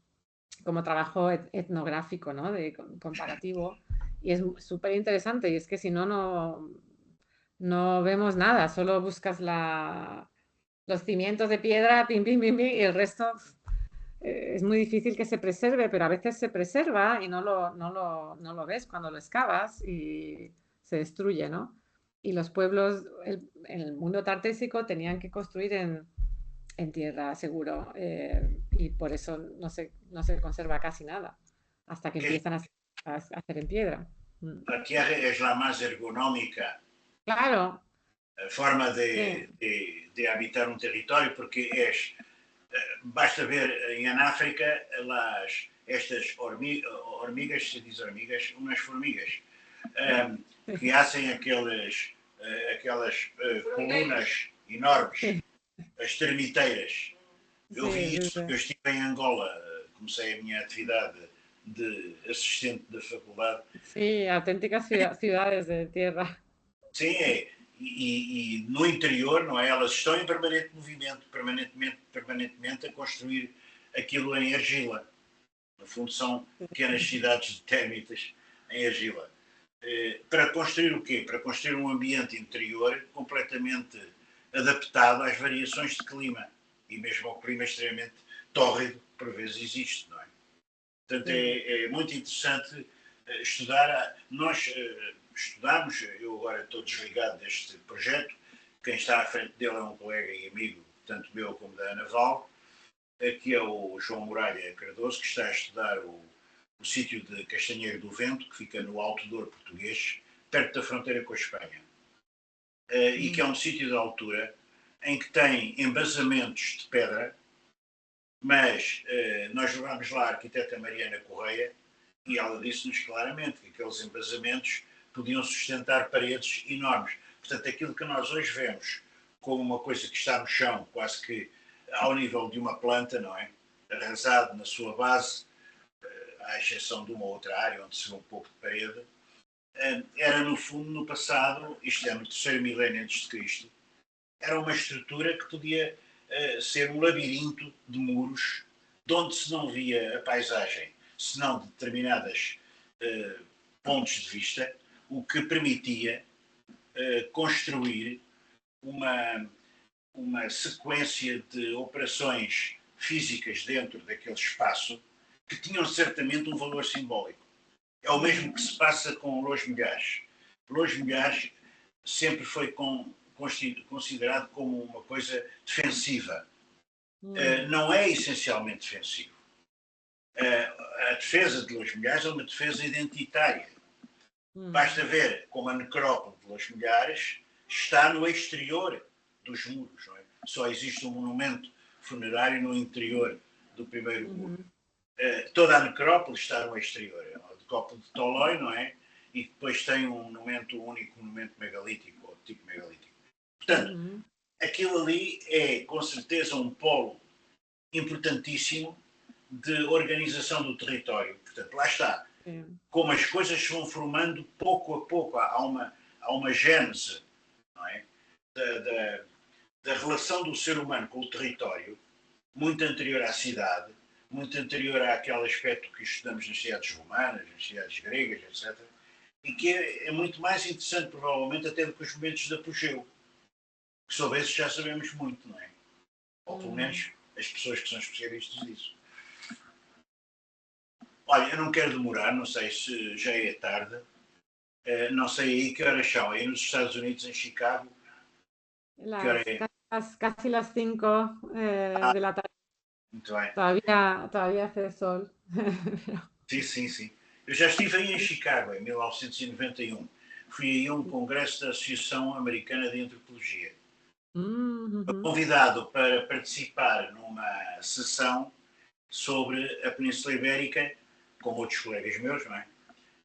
trabajo etnográfico, ¿no? De comparativo. Y es súper interesante. Y es que si no, no vemos nada, solo buscas los cimientos de piedra, pim, pim, pim, pim, y el resto es muy difícil que se preserve, pero a veces se preserva y no lo ves cuando lo excavas y se destruye, ¿no? Y los pueblos en el mundo tartésico tenían que construir en tierra, seguro, y por eso no se conserva casi nada, hasta que empiezan a hacer en piedra. La tierra es la más ergonómica. Claro. Forma de habitar um território, porque basta ver em África estas hormigas, se diz hormigas, umas formigas, que hacem aquelas colunas enormes, as termiteiras. Eu vi isso, porque eu estive em Angola, comecei a minha atividade de assistente da faculdade. Sí, auténticas ciudades de tierra. Sim, e no interior, não é? Elas estão em permanente movimento, permanentemente a construir aquilo em argila. No fundo, são pequenas cidades de térmitas em argila. Para construir o quê? Para construir um ambiente interior completamente adaptado às variações de clima e mesmo ao clima extremamente tórrido que por vezes existe, não é? Portanto, é muito interessante estudar. Nós estudamos, eu agora estou desligado deste projeto, quem está à frente dele é um colega e amigo, tanto meu como da Ana Val, que é o João Muralha Cardoso, que está a estudar o sítio de Castanheiro do Vento, que fica no Alto Douro português, perto da fronteira com a Espanha. E que é um sítio de altura em que tem embasamentos de pedra, mas nós levámos lá a arquiteta Mariana Correia e ela disse-nos claramente que aqueles embasamentos podiam sustentar paredes enormes. Portanto, aquilo que nós hoje vemos como uma coisa que está no chão, quase que ao nível de uma planta, não é? Arrasado na sua base, à exceção de uma outra área onde se vê um pouco de parede, era no fundo, no passado, isto é no terceiro milénio antes de Cristo, era uma estrutura que podia ser um labirinto de muros, de onde se não via a paisagem, senão de determinadas pontos de vista, o que permitia construir uma sequência de operações físicas dentro daquele espaço que tinham certamente um valor simbólico. É o mesmo que se passa com Los Milhares. Los Milhares sempre foi considerado como uma coisa defensiva. Não é essencialmente defensivo. A defesa de Los Milhares é uma defesa identitária. Basta ver como a necrópole de Los Milhares está no exterior dos muros. Não é? Só existe um monumento funerário no interior do primeiro muro. Toda a necrópole está no exterior. É a necrópole de Tolói, não é? E depois tem um monumento único, um monumento megalítico, ou tipo megalítico. Portanto, aquilo ali é, com certeza, um polo importantíssimo de organização do território. Portanto, lá está. Como as coisas se vão formando pouco a pouco, há uma gênese, não é? Da relação do ser humano com o território, muito anterior à cidade, muito anterior àquele aspecto que estudamos nas cidades romanas, nas cidades gregas, etc. E que é muito mais interessante, provavelmente, até do que os momentos de apogeu. Que sobre esses já sabemos muito, não é? Ou pelo menos as pessoas que são especialistas disso. Olha, eu não quero demorar, não sei se já é tarde, não sei aí que horas são, aí nos Estados Unidos, em Chicago, que hora é? Casi las 5 de la tarde. Muito bem. Todavía hace sol. Sim. Eu já estive aí em Chicago, em 1991. Fui aí a um congresso da Associação Americana de Antropologia. Fui convidado para participar numa sessão sobre a Península Ibérica, com outros colegas meus, não é?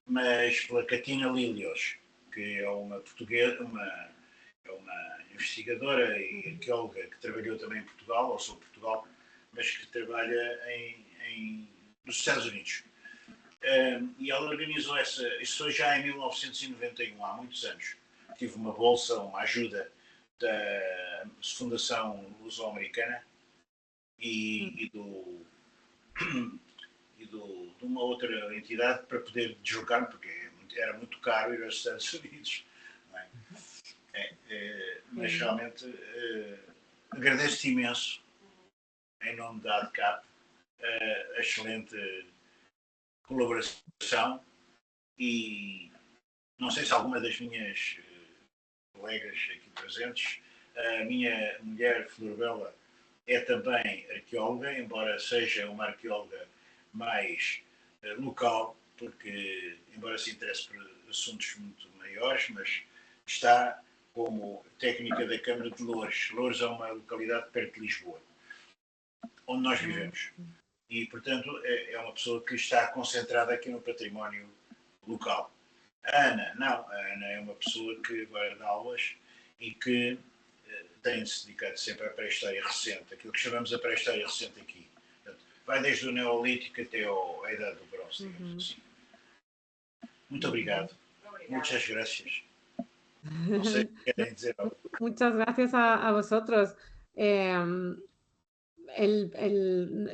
Mas pela Catina Lilios, que é uma portuguesa, é uma investigadora e arqueóloga que trabalhou também em Portugal, ou sobre Portugal, mas que trabalha nos Estados Unidos. E ela organizou isso foi já em 1991, há muitos anos. Tive uma bolsa, uma ajuda da Fundação Luso-Americana e de uma outra entidade para poder deslocar-me, porque era muito caro ir aos Estados Unidos. Não é? Mas realmente agradeço-te imenso, em nome da ADCAP, a excelente colaboração e não sei se alguma das minhas colegas aqui presentes, a minha mulher Florbela é também arqueóloga, embora seja uma arqueóloga mais local, porque embora se interesse por assuntos muito maiores, mas está como técnica da Câmara de Loures. Loures é uma localidade perto de Lisboa, onde nós vivemos. E, portanto, é uma pessoa que está concentrada aqui no património local. A Ana é uma pessoa que vai dar aulas e que tem-se dedicado sempre à pré-história recente, aquilo que chamamos a pré-história recente aqui. Portanto, vai desde o Neolítico até a Idade do Bronze, digamos assim. Muito obrigado. Muchas gracias. No sé si quieren decir algo. Muchas gracias a vosotros.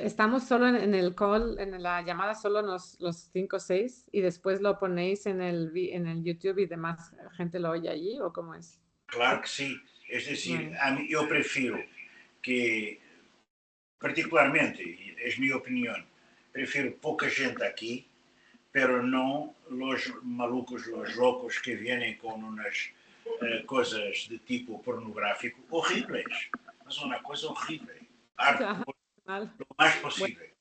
Estamos solo en el call, en la llamada, solo los 5 o 6 y después lo ponéis en el YouTube y demás gente lo oye allí, ¿o cómo es? Claro que sí. Es decir, Vale. yo prefiero que, particularmente, es mi opinión, prefiero poca gente aquí, pero no los malucos, los locos que vienen con unas cosas de tipo pornográfico horribles. Es una cosa horrible. Ya, mal. Lo más Bueno, posible.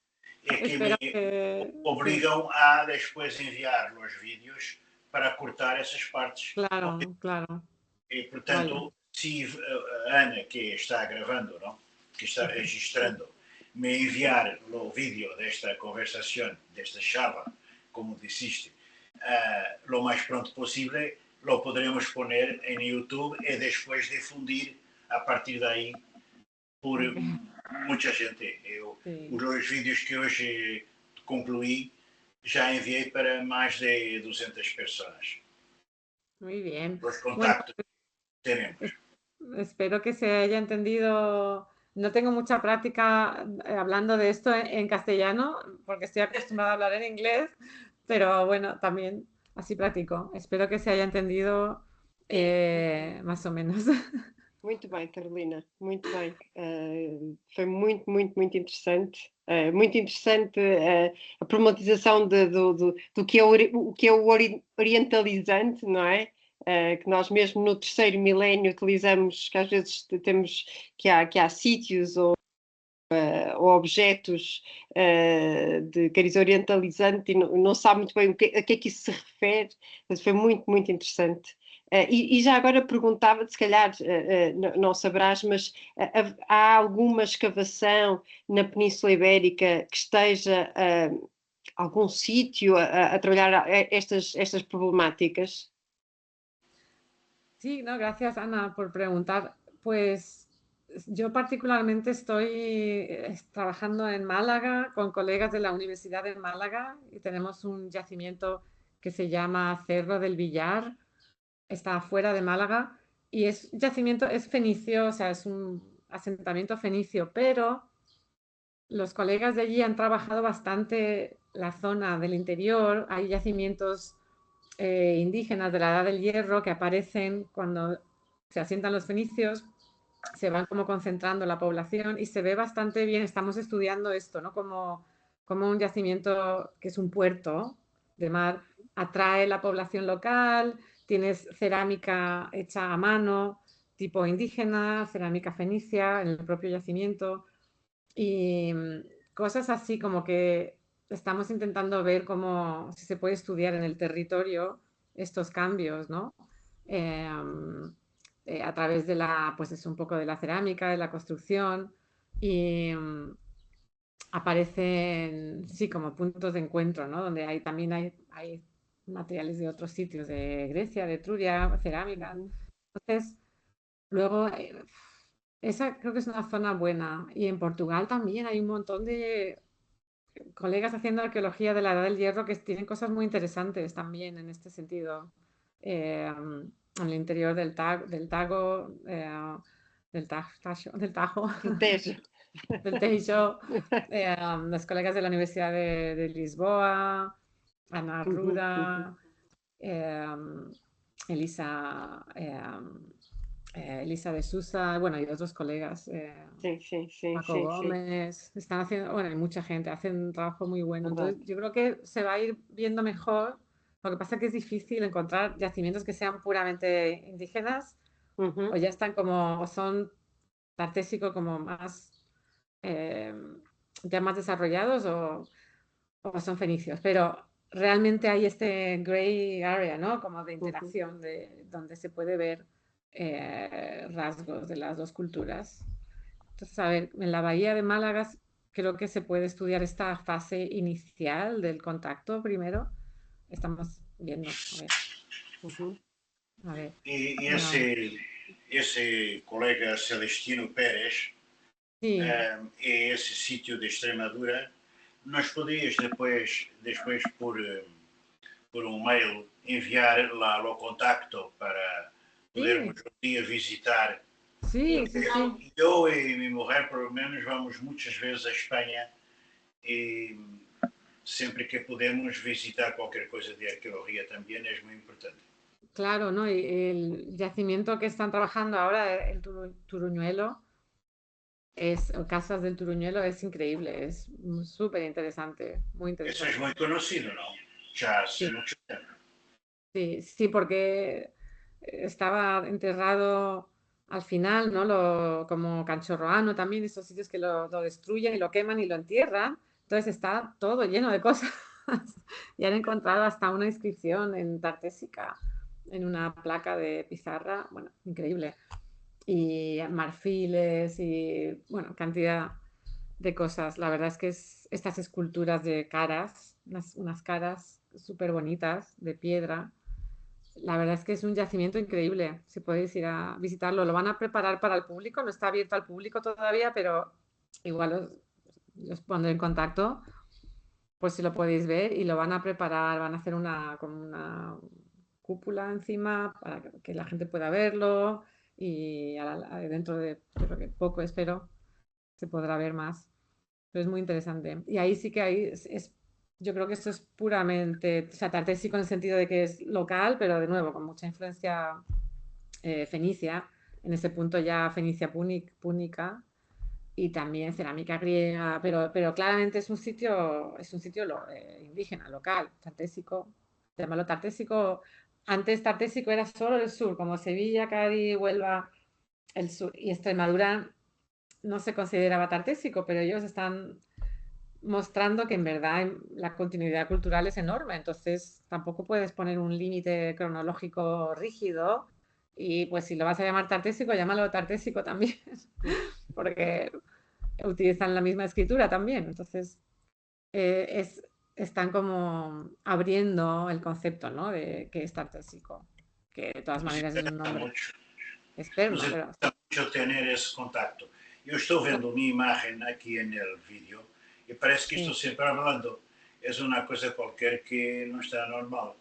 É que espero me que sí. obrigam a después enviar os vídeos para cortar essas partes. Claro, claro. E, Vale. portanto, se a Ana, que está gravando, não? Que está registrando, me enviar o vídeo desta conversação, desta charla, como disseste, lo mais pronto possível, lo poderemos poner en YouTube e depois difundir a partir daí por Okay. muita gente. Sí. Os vídeos que hoje concluí já enviei para mais de 200 pessoas. Muy bien. Os Bueno, contactos teremos. espero que se haya entendido. No tengo mucha práctica hablando de esto en castellano, porque estoy acostumbrada a hablar en inglés, pero bueno, también así practico. Espero que se haya entendido más o menos. Muito bem, Carolina, muito bem. Foi muito, muito, muito interessante. Muito interessante a problematização do que é o que é o orientalizante, não é? Que nós mesmo no terceiro milénio utilizamos, que às vezes temos que há sítios ou objetos de cariz orientalizante e não sabe muito bem a que é que isso se refere, mas foi muito, muito interessante. E já agora perguntava, se calhar não saberás, mas há alguma escavação na Península Ibérica que esteja algum sítio a trabalhar estas problemáticas? Sí, no, gracias Ana por preguntar. Pues yo particularmente estoy trabajando en Málaga con colegas de la Universidad de Málaga y tenemos un yacimiento que se llama Cerro del Villar, está fuera de Málaga y es yacimiento, es fenicio, o sea, es un asentamiento fenicio, pero los colegas de allí han trabajado bastante la zona del interior, hay yacimientos indígenas de la Edad del Hierro que aparecen cuando se asientan los fenicios, se van como concentrando la población y se ve bastante bien, estamos estudiando esto, ¿no? Como un yacimiento que es un puerto de mar, atrae la población local, tienes cerámica hecha a mano, tipo indígena, cerámica fenicia en el propio yacimiento y cosas así como que estamos intentando ver cómo si se puede estudiar en el territorio estos cambios, ¿no? A través de pues es un poco de la cerámica, de la construcción y aparecen, sí, como puntos de encuentro, ¿no? Donde también hay materiales de otros sitios, de Grecia, de Etruria, cerámica. Entonces, luego, esa creo que es una zona buena. Y en Portugal también hay un montón de colegas haciendo arqueología de la Edad del Hierro que tienen cosas muy interesantes también en este sentido. En el interior del Tago, del Tajo, Tejo. del Tejo, los colegas de la Universidad de Lisboa, Ana Ruda, Elisa, Elisa de Sousa, bueno, y otros colegas, Paco Gómez, están haciendo, bueno, hay mucha gente, hacen un trabajo muy bueno. Entonces, yo creo que se va a ir viendo mejor. Lo que pasa es que es difícil encontrar yacimientos que sean puramente indígenas o ya están como, o son tartésicos como más, ya más desarrollados o son fenicios. Pero realmente hay este gray area, ¿no? Como de interacción, donde se puede ver rasgos de las dos culturas. Entonces, a ver, en la Bahía de Málaga creo que se puede estudiar esta fase inicial del contacto primero. Estamos viendo, a ver. A ver. E esse colega Celestino Pérez Sí. é esse sítio de Extremadura nos podias depois por um mail enviar lá o contacto para podermos um dia visitar. Sí, sí, sí. Eu e minha mulher, pelo menos, vamos muitas vezes a Espanha e sempre que podemos visitar qualquer coisa de arqueología también es muy importante. Claro, ¿no? Y el yacimiento que están trabajando ahora, el Turuñuelo, o Casas del Turuñuelo, es increíble, es súper interesante, muy Eso interesante. es muy conocido, ¿no? Ya hace Sí. mucho tiempo. Sí, sí, porque estaba enterrado al final, ¿no? Como Canchorroano también, esos sitios que lo destruyen y lo queman y lo entierran. Entonces está todo lleno de cosas. Y han encontrado hasta una inscripción en Tartésica, en una placa de pizarra, bueno, increíble. Y marfiles y, bueno, cantidad de cosas. La verdad es que estas esculturas de caras, unas caras súper bonitas de piedra. La verdad es que es un yacimiento increíble. Si podéis ir a visitarlo, lo van a preparar para el público, no está abierto al público todavía, pero igual os pondré en contacto, pues si lo podéis ver y lo van a preparar, van a hacer como una cúpula encima para que la gente pueda verlo y dentro de creo que poco, espero, se podrá ver más. Pero es muy interesante. Y ahí sí que yo creo que esto es puramente, o sea, tartésico en el sentido de que es local, pero de nuevo, con mucha influencia fenicia, en ese punto ya fenicia púnica y también cerámica griega, pero claramente es un sitio indígena, local, tartésico, llamarlo tartésico. Antes tartésico era solo el sur, como Sevilla, Cádiz, Huelva, el sur, y Extremadura no se consideraba tartésico, pero ellos están mostrando que en verdad la continuidad cultural es enorme, entonces tampoco puedes poner un límite cronológico rígido y pues si lo vas a llamar tartésico, llámalo tartésico también, porque utilizan la misma escritura también, entonces están como abriendo el concepto, ¿no? De que es tartésico, que de todas Nos maneras es un interesa nombre mucho, externo, nos pero interesa mucho tener ese contacto. Eu estou vendo uma imagem aqui no vídeo e parece que estou sí. sempre falando. É uma coisa qualquer que não está normal,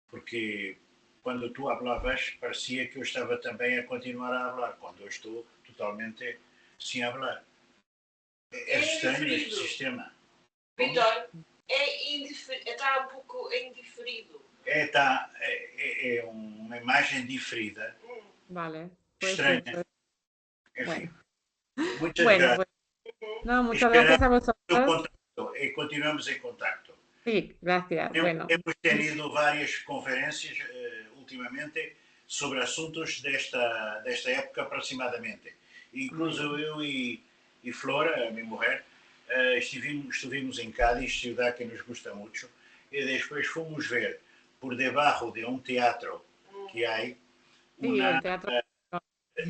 porque quando tu hablavas parecia que eu estava também a continuar a falar, quando eu estou totalmente sem falar. É estranho este sistema. Vitor, está um pouco indiferido. É uma imagem diferida, Vale, puede estranha. ser. Enfim, Bueno. muitas Bueno, graças. pues no, muchas Esperamos gracias a o vosotros. contacto e continuamos em contacto. Sí, gracias. Bueno, Hemos tenido várias conferências ultimamente sobre assuntos desta época aproximadamente. Incluso eu e Flora, a minha mulher, estivemos em Cádiz, ciudad que nos gusta muito, e depois fomos ver por debaixo de um teatro que há, sí, el teatro.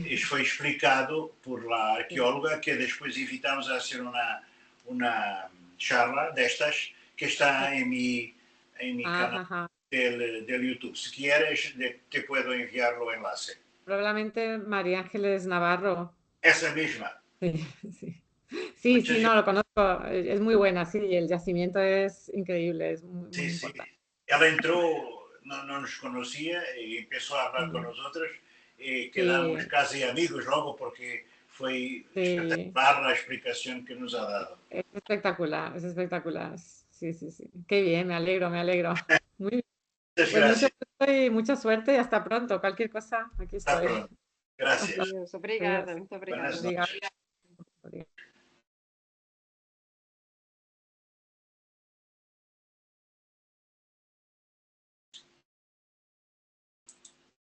isto foi explicado por la arqueóloga, que depois invitamos a hacer uma charla destas que está em mi canal Ajá. del YouTube. Si quieres, te puedo enviar el enlace. Probablemente María Ángeles Navarro. Esa misma. Sí, sí. Sí, sí, no, lo conozco. Es muy buena, sí, y el yacimiento es increíble, es muy, muy importante. Ela entrou, não nos conhecia e começou a falar com nosotros e quedamos casi amigos logo porque foi espectacular a explicación que nos ha dado. Es espectacular, es espectacular. Sí, sí, sí. Qué bien, me alegro, me alegro. Muy bien. Muchas Pues gracias. mucho gusto y mucha suerte y hasta pronto. Cualquier cosa, aquí Hasta estoy. pronto. Gracias. Deus, obrigada, muito obrigada. Buenas noches. Obrigada.